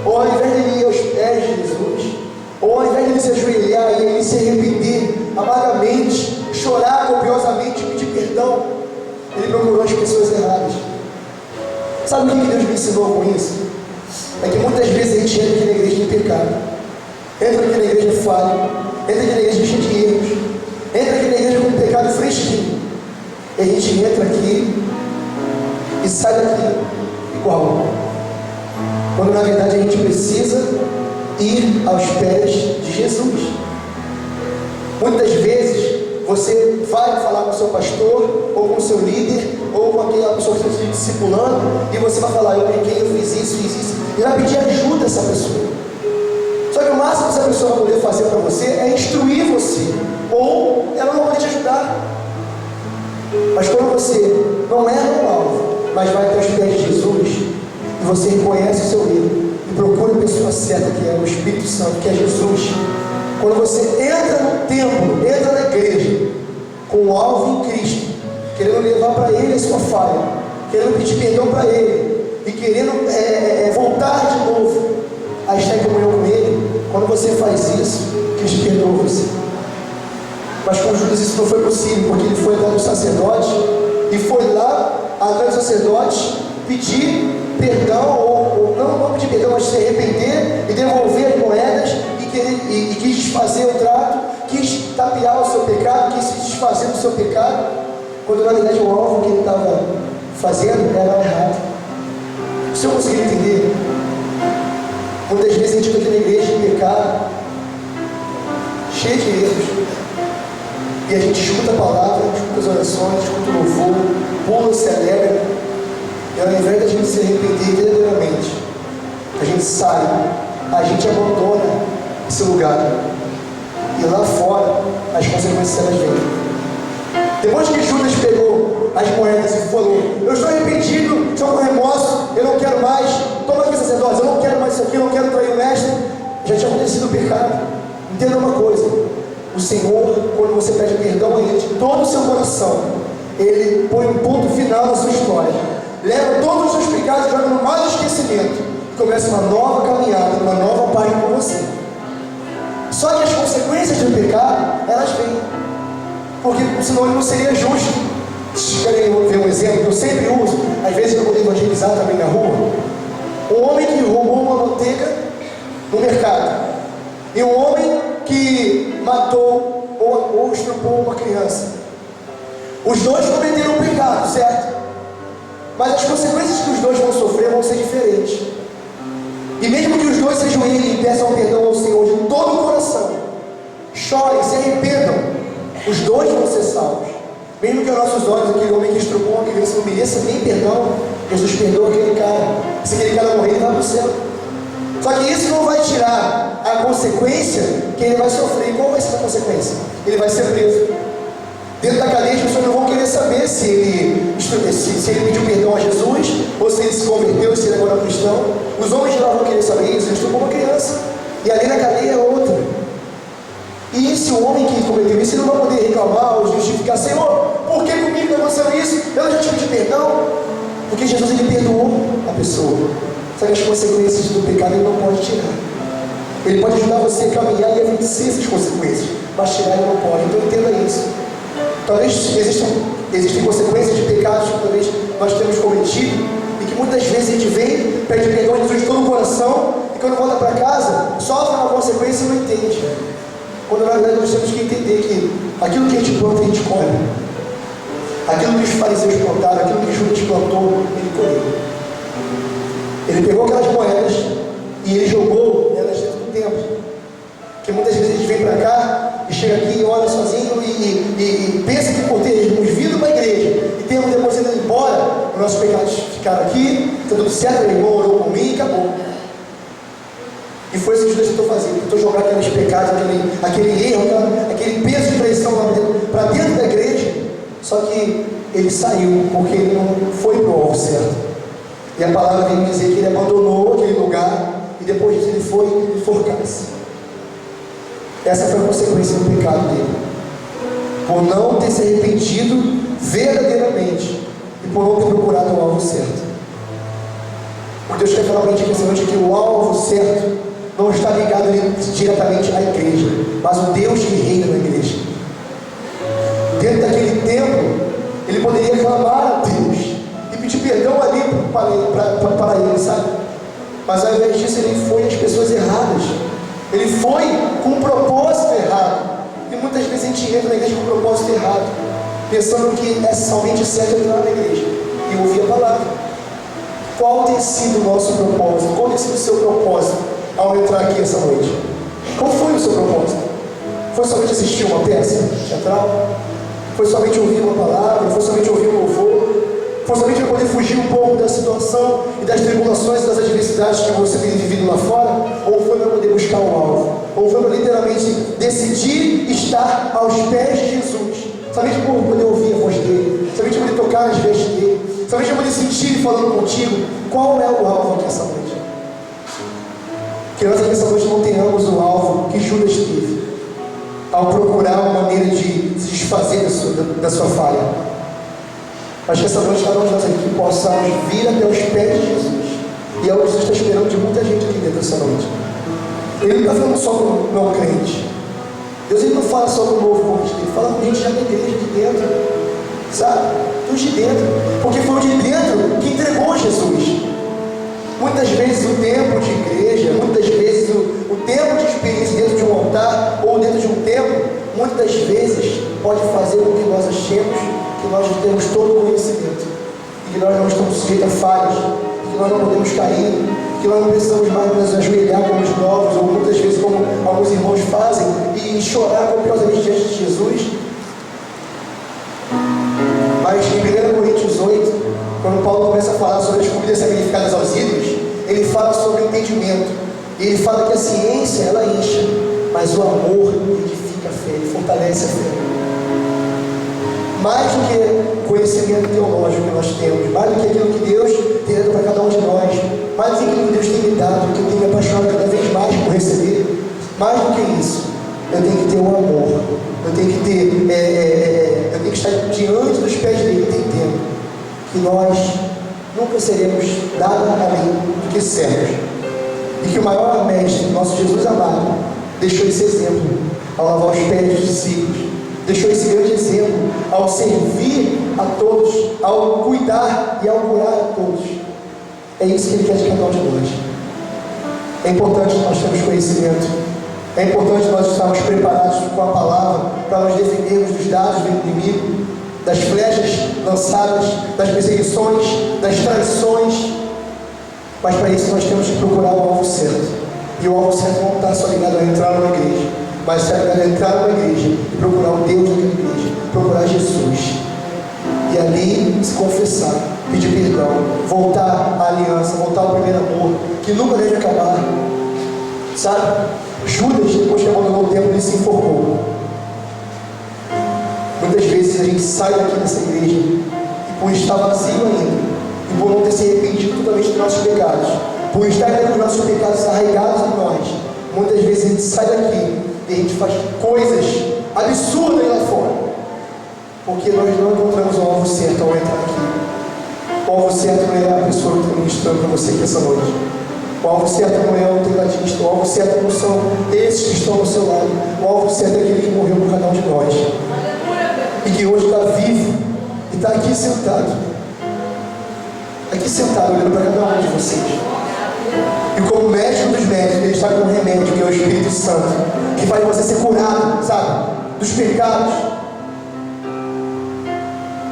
ou ao invés de ele ir aos pés de Jesus, ou ao invés de ele se ajoelhar e ele se arrepender amargamente, chorar copiosamente, pedir perdão, ele procurou as pessoas erradas. Sabe o que Deus me ensinou com isso? É que muitas vezes a gente entra aqui na igreja em pecado, entra aqui na igreja falha, entra aqui na igreja cheia de erros, entra aqui na igreja com um pecado fresquinho, e a gente entra aqui e sai daqui igual, quando na verdade a gente precisa ir aos pés de Jesus. Muitas vezes você vai falar com o seu pastor, ou com o seu líder, ou com aquela pessoa que está te discipulando, e você vai falar: eu peguei, eu fiz isso, e vai pedir ajuda a essa pessoa. Só que o máximo que essa pessoa vai poder fazer para você é instruir você, ou ela não vai te ajudar. Mas quando você não erra no alvo, mas vai até os pés de Jesus, e você reconhece o seu erro, e procura a pessoa certa, que é o Espírito Santo, que é Jesus. Quando você entra no templo, entra na igreja, com o alvo em Cristo, querendo levar para Ele a sua falha, querendo pedir perdão para Ele, e querendo voltar de novo a estar em comunhão com Ele, quando você faz isso, Cristo perdoa você. Mas com Judas isso não foi possível, porque ele foi atrás do sacerdote, e foi lá atrás do sacerdote pedir perdão, ou não pedir perdão, mas se arrepender e devolver as moedas, e quis desfazer o trato, quis tapear o seu pecado, quis se desfazer do seu pecado, quando na verdade o alvo que ele estava fazendo era errado. Se eu conseguir entender, muitas vezes a gente fica aqui na igreja em pecado, cheio de erros, e a gente escuta a palavra, escuta as orações, escuta o louvor, pula, se alegra, e ao invés da gente se arrepender verdadeiramente, a gente sai, a gente abandona esse lugar, e lá fora as consequências elas vêm. Depois que Judas pegou as moedas e falou: eu estou arrependido, estou com remorso, eu não quero mais, toma aqui, sacerdote, eu não quero mais isso aqui, eu não quero trair o mestre, já tinha acontecido o pecado. Entenda uma coisa: o Senhor, quando você pede perdão a Ele de todo o seu coração, Ele põe um ponto final na sua história, leva todos os seus pecados, joga no mar do esquecimento, e começa uma nova caminhada, uma nova página com você. Só que as consequências do pecado, elas vêm, porque senão ele não seria justo. Vocês querem ver um exemplo que eu sempre uso, às vezes eu vou evangelizar também na rua? Um homem que roubou uma manteiga no mercado, e um homem que matou ou estrupou uma criança. Os dois cometeram um pecado, certo? Mas as consequências que os dois vão sofrer vão ser diferentes. E mesmo que os dois se ajoelhem e peçam perdão ao Senhor de todo o coração, chorem, se arrependam, os dois vão ser salvos. Mesmo que aos nossos olhos aquele homem que estrupou uma criança não mereça nem perdão, Jesus perdoa aquele cara. Se aquele cara morrer, ele vai para o céu. Só que isso não vai tirar a consequência que ele vai sofrer. E qual vai ser a consequência? Ele vai ser preso. Dentro da cadeia, as pessoas não vão querer saber se ele pediu perdão a Jesus, ou se ele se converteu, se ele agora é cristão. Os homens já não vão querer saber isso, ele estrupou uma criança. E ali na cadeia é outra. E esse homem que cometeu isso, ele não vai poder reclamar ou justificar: Senhor, por que comigo aconteceu isso? Eu já te pedi perdão. Porque Jesus, ele perdoou a pessoa. Só que as consequências do pecado ele não pode tirar. Ele pode ajudar você a caminhar e a vencer essas consequências, mas tirar ele não pode. Então entenda isso. Talvez existem consequências de pecados que talvez nós temos cometido, e que muitas vezes a gente vem, pede perdão a Jesus de todo o coração, e quando volta para casa, sofre uma consequência e não entende. Quando na verdade nós temos que entender que aquilo que a gente planta, a gente colhe. Aquilo que os fariseus plantaram, aquilo que Judas plantou, ele colheu. Ele pegou aquelas moedas e ele jogou elas dentro do templo. Porque muitas vezes a gente vem para cá e chega aqui e ora sozinho e pensa que por termos vindo para a igreja e termos depois ido embora, os nossos pecados ficaram aqui, está tudo certo, meu irmão orou por mim e acabou. E foi isso que eu estou fazendo. Eu estou jogando aqueles pecados, aquele erro, aquele peso de traição lá dentro. para dentro da igreja, só que ele saiu porque ele não foi para o alvo certo. E a palavra vem dizer que ele abandonou aquele lugar e depois disso ele foi enforcar-se. Essa foi a consequência do pecado dele, por não ter se arrependido verdadeiramente e por não ter procurado o alvo certo. O que Deus quer falar para a gente nessa noite é que o alvo certo não está ligado diretamente à igreja, mas o Deus que reina na igreja. Dentro daquele tempo, ele poderia clamar a Deus e pedir perdão ali para ele, sabe? Mas ao invés disso, ele foi às pessoas erradas. Ele foi com um propósito errado. E muitas vezes a gente entra na igreja com um propósito errado, pensando que é somente certo entrar na igreja e ouvir a palavra. Qual tem sido o nosso propósito? Qual tem sido o seu propósito ao entrar aqui essa noite? Qual foi o seu propósito? Foi somente assistir uma peça teatral? Foi somente ouvir uma palavra? Foi somente ouvir um louvor? Foi somente para poder fugir um pouco da situação e das tribulações e das adversidades que você tem vivido lá fora? Ou foi para poder buscar um alvo? Ou foi para literalmente decidir estar aos pés de Jesus? Somente para poder ouvir a voz dele? Somente para poder tocar nas vestes dele? Somente para poder sentir ele falando contigo? Qual é o alvo aqui essa noite? Que nós aqui essa noite não tenhamos o alvo que Judas teve ao procurar uma maneira de se desfazer da sua falha, mas que essa noite cada um de nós aqui possamos vir até os pés de Jesus. E é o que Jesus está esperando de muita gente aqui dentro dessa noite. Ele não está falando só com o não crente. Deus ele não fala só com o novo convertido, ele fala com gente já da igreja de dentro, sabe? Dos de dentro, porque foi o de dentro que entregou Jesus. Muitas vezes o tempo de igreja, muitas vezes o tempo de experiência dentro de um altar ou dentro de um templo, muitas vezes pode fazer com que nós achemos que nós temos todo o conhecimento e que nós não estamos sujeitos a falhas, que nós não podemos cair, que nós não precisamos mais nos ajoelhar como os novos, ou muitas vezes como alguns irmãos fazem, e chorar copiosamente diante de Jesus. Mas em 1 Coríntios 8, quando Paulo começa a falar sobre as comidas sacrificadas aos ídolos, ele fala sobre o entendimento. E ele fala que a ciência, ela enche, mas o amor edifica a fé, ele fortalece a fé. Mais do que o conhecimento teológico que nós temos, mais do que aquilo que Deus tem dado para cada um de nós, mais do que aquilo que Deus tem me dado, que eu tenho me apaixonado cada vez mais por receber, mais do que isso, eu tenho que ter o amor, eu tenho que ter, eu tenho que estar diante dos pés dele, entendendo que nós nunca seremos nada além do que servos, e que o maior mestre, nosso Jesus amado, deixou esse exemplo ao lavar os pés dos discípulos, deixou esse grande exemplo ao servir a todos, ao cuidar e ao curar a todos. É isso que ele quer de cada um de nós. É importante nós termos conhecimento, é importante nós estarmos preparados com a palavra para nos defendermos dos dados do inimigo, das flechas lançadas, das perseguições, das traições. Mas para isso nós temos que procurar o alvo certo. E o alvo certo não está só ligado a entrar numa igreja, mas está ligado a entrar numa igreja e procurar o Deus daquela igreja, procurar Jesus. E ali se confessar, pedir perdão, voltar à aliança, voltar ao primeiro amor, que nunca deve acabar. Sabe? Judas, depois que abandonou o templo, ele se enforcou. Muitas vezes a gente sai daqui dessa igreja e por estar vazio ainda, e por não ter se arrependido totalmente dos nossos pecados, por estar ainda com os nossos pecados arraigados em nós, muitas vezes a gente sai daqui e a gente faz coisas absurdas lá fora, porque nós não encontramos o alvo certo ao entrar aqui. O alvo certo não é a pessoa que está ministrando para você aqui essa noite. O alvo certo não é o tecladista. O alvo certo não são esses que estão ao seu lado. O alvo certo é aquele que morreu por cada um de nós e que hoje está vivo e está aqui sentado olhando para cada um de vocês. E como médico dos médicos, ele está com um remédio, que é o Espírito Santo, que faz você ser curado, sabe, dos pecados.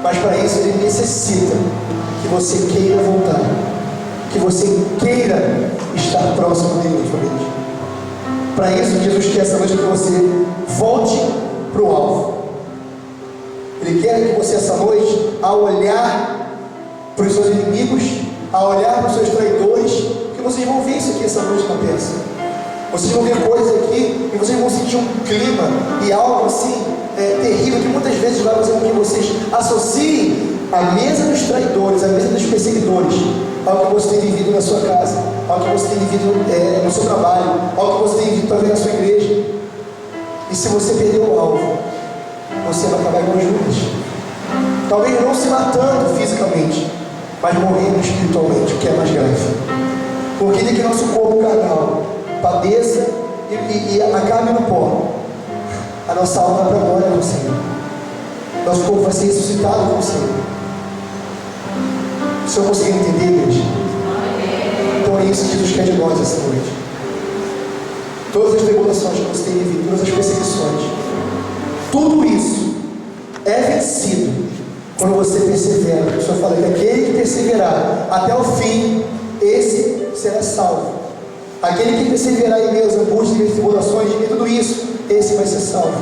Mas para isso ele necessita que você queira voltar, que você queira estar próximo dele, família. Para isso Jesus quer essa noite que você volte para o alvo. Ele quer que você essa noite, ao olhar para os seus inimigos, ao olhar para os seus traidores, que vocês vão ver isso aqui essa noite na peça. Vocês vão ver coisas aqui e vocês vão sentir um clima e algo assim terrível que muitas vezes vai fazer com que vocês associem a mesa dos traidores, a mesa dos perseguidores, ao que você tem vivido na sua casa, ao que você tem vivido no seu trabalho, ao que você tem vivido talvez na sua igreja. E se você perder o alvo, você vai acabar igual Judas. Talvez não se matando fisicamente, mas morrendo espiritualmente, o que é mais grave. Porque ele que nosso corpo carnal padeça e acabe no pó, a nossa alma vai para a glória com o Senhor. Nosso corpo vai ser ressuscitado com o Senhor. O Senhor conseguiu entender, igreja? Então é isso que Jesus quer de nós essa noite. Todas as tribulações que você tem vivido, todas as perseguições, tudo isso é vencido quando você persevera. O Senhor fala que aquele que perseverar até o fim, esse será salvo. Aquele que perseverar em meio às angústias e tribulações e tudo isso, esse vai ser salvo.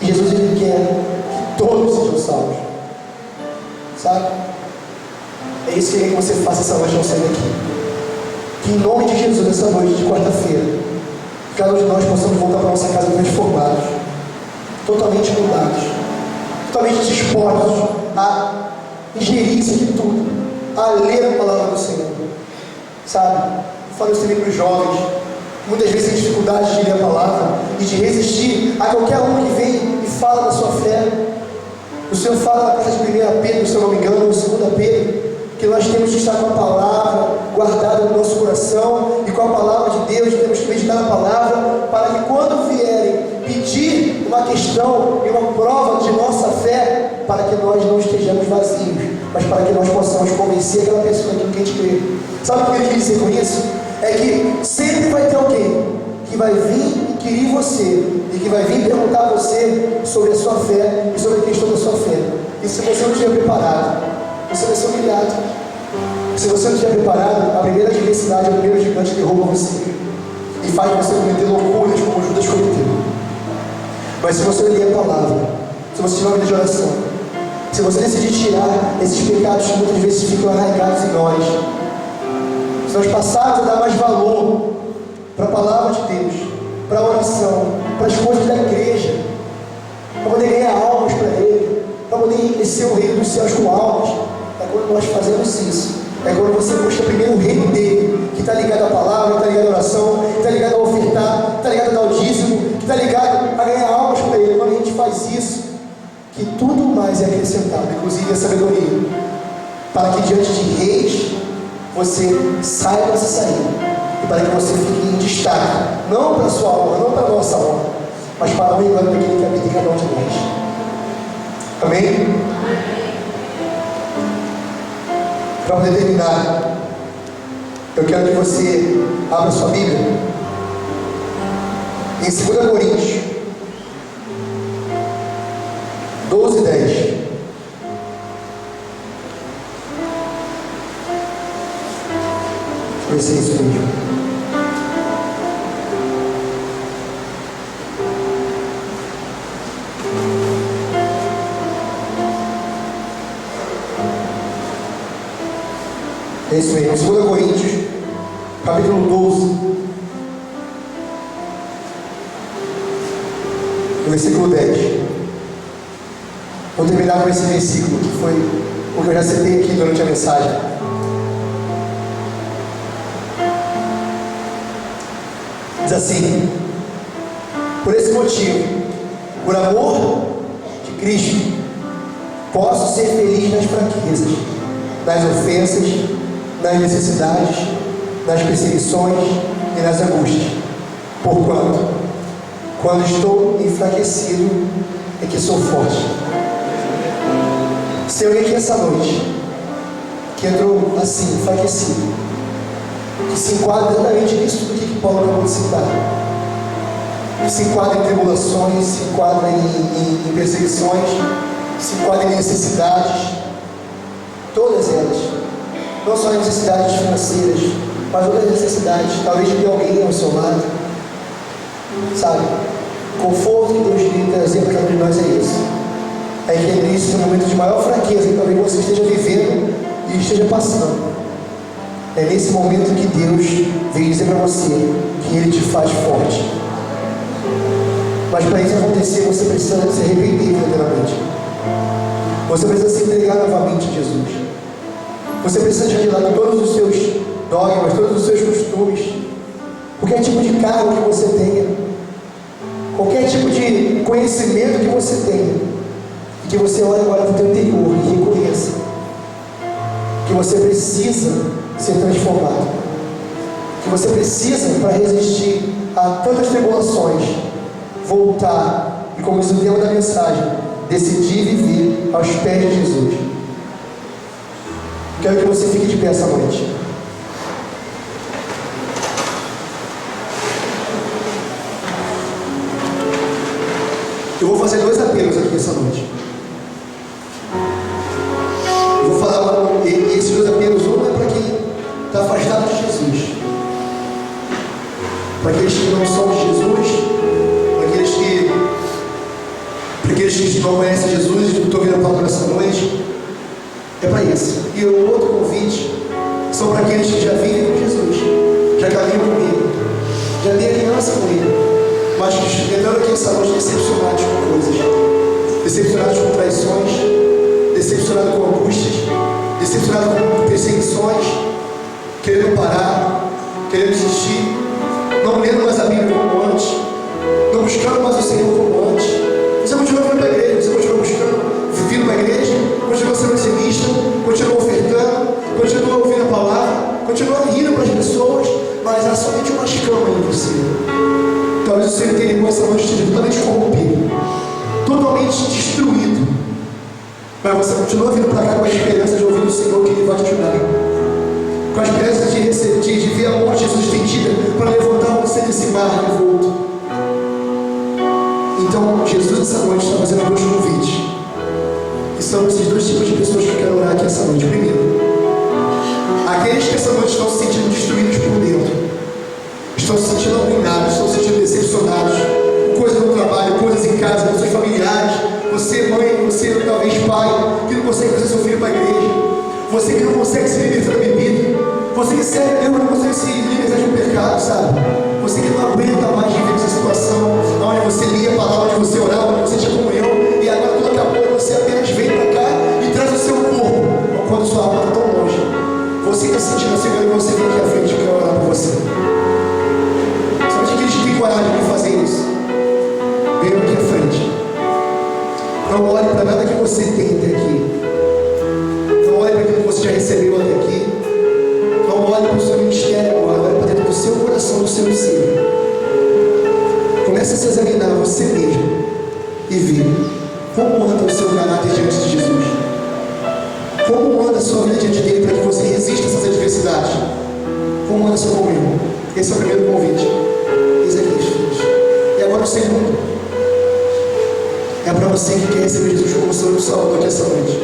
E Jesus ele quer que todos sejam salvos. Sabe? É isso que ele quer que você faça essa noite ao sair daqui. Que em nome de Jesus, essa noite de quarta-feira, cada um de nós possamos voltar para a nossa casa transformados, totalmente mudados, totalmente dispostos a ingerir isso aqui tudo, a ler a palavra do Senhor. Sabe? Eu falo isso também para os jovens. Muitas vezes tem dificuldade de ler a palavra e de resistir a qualquer um que vem e fala da sua fé. O Senhor fala na carta de 1 Pedro, se eu não me engano, ou 2 Pedro, que nós temos que estar com a palavra guardada no nosso coração, e com a palavra de Deus temos que meditar na palavra, para que quando vierem pedir uma questão e uma prova de nossa fé, para que nós não estejamos vazios, mas para que nós possamos convencer aquela pessoa daquilo que a gente crê. Sabe o que ele quer dizer com isso? É que sempre vai ter alguém que vai vir inquirir você, e que vai vir perguntar a você sobre a sua fé e sobre a questão da sua fé. E se você não estiver preparado, você vai ser humilhado. Se você não estiver preparado, a primeira adversidade, o primeiro gigante derruba você e faz você cometer loucuras como Judas cometeu. Mas se você ler a palavra, se você tiver uma vida de oração, se você decidir tirar esses pecados que muitas vezes ficam arraigados em nós, se nós passarmos a dar mais valor para a palavra de Deus, para a oração, para as coisas da igreja, para poder ganhar almas para Ele, para poder enriquecer o reino dos céus com almas, é quando nós fazemos isso. É quando você busca primeiro o reino dele, que está ligado à palavra, que está ligado à oração, que está ligado a ofertar, que está ligado a dar o dízimo, que está ligado a ganhar almas para Ele. Quando a gente faz isso, que tudo mais é acrescentado, inclusive a sabedoria, para que diante de reis você saiba se sair, e para que você fique em destaque, não para a sua honra, não para a nossa honra, mas para o engano daquele que habita em cada um de nós. Amém? Para poder terminar, eu quero que você abra sua Bíblia em 2 Coríntios 12:10. Deixa eu ver se é isso mesmo. É isso mesmo, 2 Coríntios, capítulo 12, no versículo 10. Vou terminar com esse versículo, que foi o que eu já citei aqui durante a mensagem. Diz assim: por esse motivo, por amor de Cristo, posso ser feliz nas fraquezas, nas ofensas, nas necessidades, nas perseguições e nas angústias. Porquanto, quando estou enfraquecido, é que sou forte. Se alguém aqui essa noite, que entrou assim, enfraquecido, que se enquadra exatamente nisso tudo que Paulo acabou de citar, que se enquadra em tribulações, se enquadra em perseguições, se enquadra em necessidades, todas elas, não só necessidades financeiras, mas outras necessidades, talvez de ter alguém ao seu lado, sabe? O conforto que Deus queria trazer para cada um de nós é isso. É que é isso, no momento de maior fraqueza que talvez você esteja vivendo e esteja passando. É nesse momento que Deus vem dizer para você que Ele te faz forte. Mas para isso acontecer, você precisa se arrepender verdadeiramente. Você precisa se entregar novamente a Jesus. Você precisa tirar de lado todos os seus dogmas, todos os seus costumes, qualquer tipo de cargo que você tenha, qualquer tipo de conhecimento que você tenha, e que você olhe agora para o teu interior e reconheça que você precisa ser transformado, que você precisa, para resistir a tantas tribulações, voltar e, como diz o tema da mensagem, decidir viver aos pés de Jesus. Quero que você fique de pé essa noite. Eu vou fazer 2 apelos aqui essa noite. Eu vou falar, esses 2 apelos, um é para quem está afastado de Jesus, para aqueles que não são de Jesus, para aqueles que não conhecem Jesus e estou vindo para essa noite, é para isso. E o outro convite são para aqueles que já vivem com Jesus, já caminham com Ele, já têm aliança com Ele, mas que entraram aqui essa noite decepcionados com coisas, decepcionados com traições, decepcionados com angústias, decepcionados com perseguições, querendo parar, querendo desistir, não lendo mais a Bíblia como antes, não buscando mais o Senhor como antes. Você continua vindo para a igreja, você continua buscando, vindo para a igreja, continua sendo eximista, continua ofertando, continua ouvindo a palavra, continua rindo para as pessoas, mas há somente uma escama em você. Talvez o seu interior essa noite esteja totalmente corrompido, totalmente destruído, mas você continua vindo para cá com a esperança de ouvir o Senhor, que Ele vai te ajudar, com a esperança de ver a morte de Jesus estendida para levantar você desse mar revolto. Então, Jesus essa noite está fazendo 2 convites, e são esses 2 tipos de pessoas que eu quero orar aqui essa noite. Primeiro, aqueles que essa noite estão se sentindo destruídos por dentro, estão se sentindo arruinados, estão se sentindo decepcionados com coisas no trabalho, coisas em casa, com seus familiares, você mãe, você talvez pai, que não consegue fazer seu filho para a igreja, você que não consegue se libertar da bebida, você que serve a Deus, não consegue se libertar de um pecado, sabe? Você que não aguenta mais viver essa situação, onde você lia a palavra, onde você orava, onde você tinha comunhão, e agora tudo acabou, você apenas vem para cá e traz o seu corpo, quando sua alma está tão longe. Você está sentindo assim, e você vem aqui à frente, eu quero orar por você. Sabe aqueles que têm coragem de fazer isso? Venham aqui à frente. Não olhe para nada que você tem até aqui. Não olhe para aquilo que você já recebeu até aqui. Não olhe para o seu ministério agora, olhe para dentro do seu coração, do seu ser. Comece a se examinar você mesmo e ver como anda o seu caráter diante de Jesus. Como anda a sua vida diante dele para que você resista a essas adversidades? Como anda a sua comunhão? Esse é o primeiro convite. Eis aqui, filhos. E agora o segundo. É para você que quer receber Jesus como Senhor e Salvador aqui essa noite.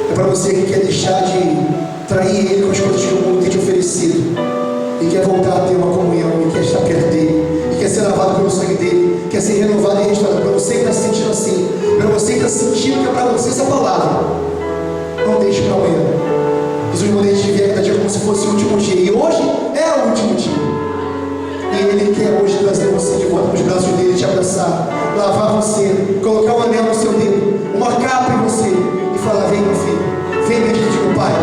É para você que quer deixar de trair Ele com as coisas que o mundo tem te oferecido, e quer voltar a ter uma comunhão, e quer estar perto dele, e quer ser lavado pelo sangue dele, quer ser renovado e restaurado. Para você que está se sentindo assim, para você que está sentindo que é para você essa palavra, não deixe para amanhã. Jesus mandou a gente viver cada dia como se fosse o último dia, e hoje é o último dia. E Ele quer hoje trazer você de volta para os braços dele, te abraçar, lavar você, colocar um anel no seu dedo, uma capa em você, e falar: vem, meu filho, vem mesmo de meu pai,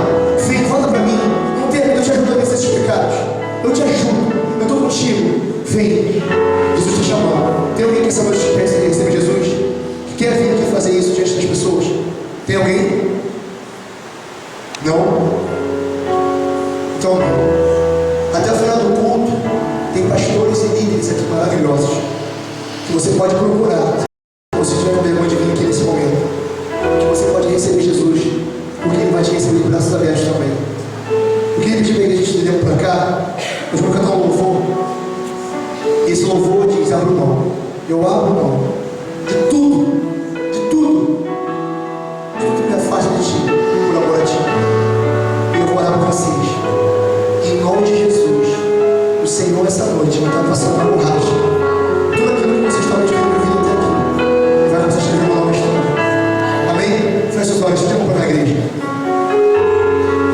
vem, volta para mim, não tem medo, eu te ajudo a vencer esses pecados, eu te ajudo, eu estou contigo, vem. Jesus te chamando. Tem alguém que essa noite pensa em receber Jesus, que quer vir aqui fazer isso diante das pessoas? Tem alguém? Não? Então, até o final do culto, tem pastores e líderes aqui maravilhosos, que você pode procurar, se você tiver com vergonha de vir aqui nesse momento, que você pode receber Jesus, porque Ele vai te receber de braços abertos também. Eu queria pedir para a igreja de dentro para cá, nós vamos cantar um louvor. Esse louvor diz: abro mão. Eu abro mão de tudo, que me afasta de ti, por amor a ti. E eu vou orar por vocês. Em nome de Jesus, o Senhor essa noite vai estar passando uma borracha. Tudo aquilo que vocês estão esperando vir até aqui, e vai começar a escrever uma nova história. Amém? Feche os olhos, vamos para a igreja.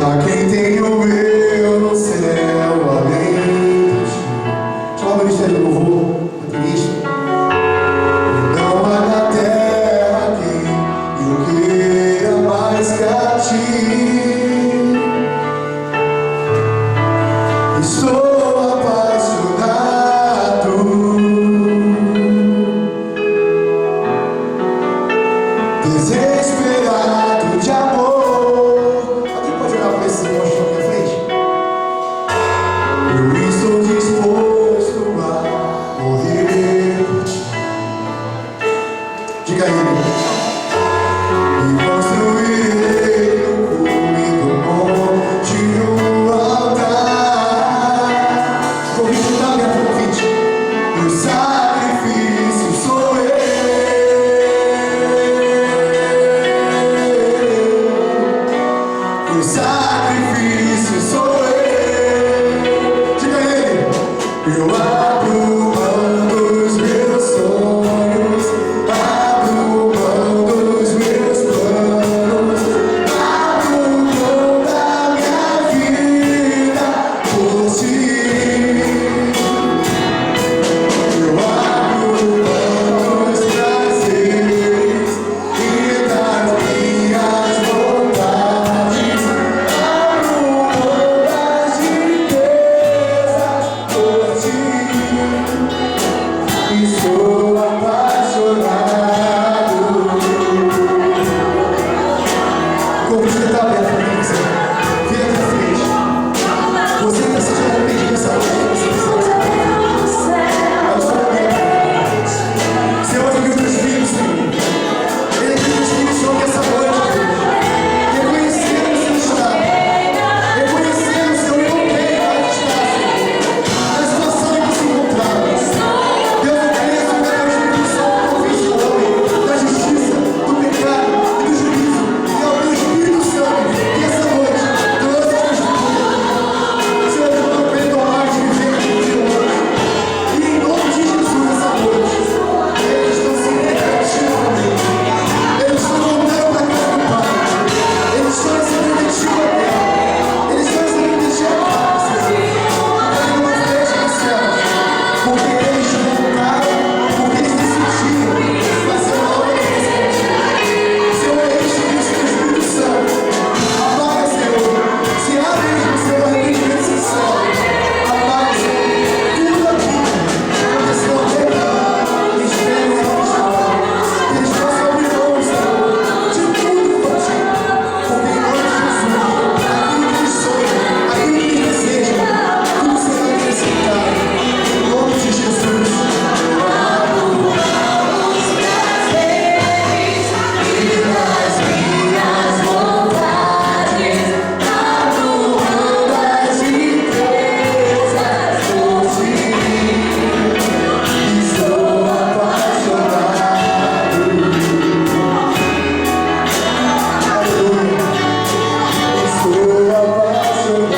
A quem tem o eu no céu, além de ti. Chama o ministério do louvor, o ministro. Estou apaixonado, desesperado de amor. Alguém pode olhar para esse monstro na minha frente? Eu estou disposto a morrer por ti. Diga aí. E construirei no cume do monte um altar. Convite, não é convite. E o sacrifício sou eu. O sacrifício sou eu. Diga ele. Eu abro mão dos meus sonhos, abro mão dos meus planos, abro mão da minha vida por ti. Eu abro mão dos prazeres e das minhas vontades, abro mão das riquezas por ti. Estou apaixonado. Como você está aberto para você? Vem aqui à frente. Você está se arrependendo dessa noite. Você está se arrependendo. Você ouve o teu Espírito, Senhor. Ele é que o Espírito sobre essa noite. Reconhecendo o seu estado. Reconhecendo o seu eu não tenho para estar, Senhor. Na situação em que se encontrava. Deus, eu creio que o Espírito Santo convence o homem da justiça, do pecado e do juízo. E é o teu Espírito Santo que essa noite trouxe as tuas Senhor, eu não perdoar de viver contigo hoje. E em nome de Jesus, essa noite, eles estão se entregando também. Eles estão voltando para casa do Pai. Eles estão recebendo de ti, ó Deus. Eles estão recebendo de ti a paz, Senhor. Ele não os deixa no céu. Porque eles voltaram, porque eles decidiram fazer uma obra de Senhor, enche do Espírito Santo. Apaga, Senhor. Se abre no seu arrependimento sincero. Apaga, Senhor, tudo aquilo. Porque Senhor, eles querem uma história. Eles possam abrir mão, Senhor, de tudo por ti. Porque em nome de Jesus, aquilo que eles sonham, aquilo que eles desejam, tudo será acrescentado. Em nome de Jesus. Estou apaixonado. Aleluia. Estou apaixonado.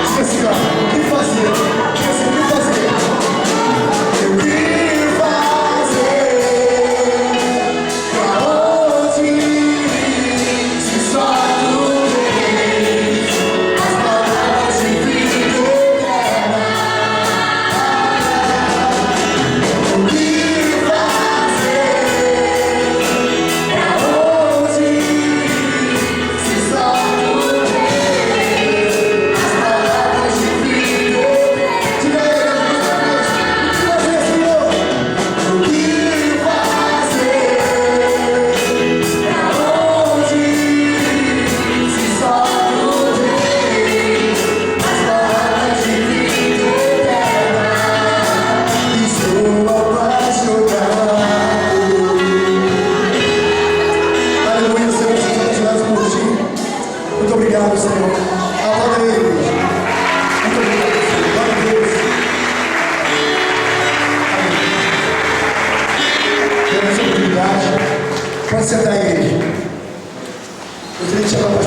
Diga assim, ó, o que fazer? Diga assim, o que fazer? O que fazer? Pra onde ir? Se só tu vês as palavras de vida eterna. O que fazer? Pra onde ir? Se só tu vês as palavras de vida eterna. Diga ele, o que fazer, Senhor? O que fazer? Pra onde ir? Se só tu vês as palavras de vida eterna. Estou apaixonado. Aleluia, Senhor, estamos apaixonados por ti. Muito obrigado, Senhor. Aplauda ele, igreja. Muito obrigado, Senhor. Glória a Deus. Amém. Temos a oportunidade. Pode sentar aí, igreja. Eu queria te chamar para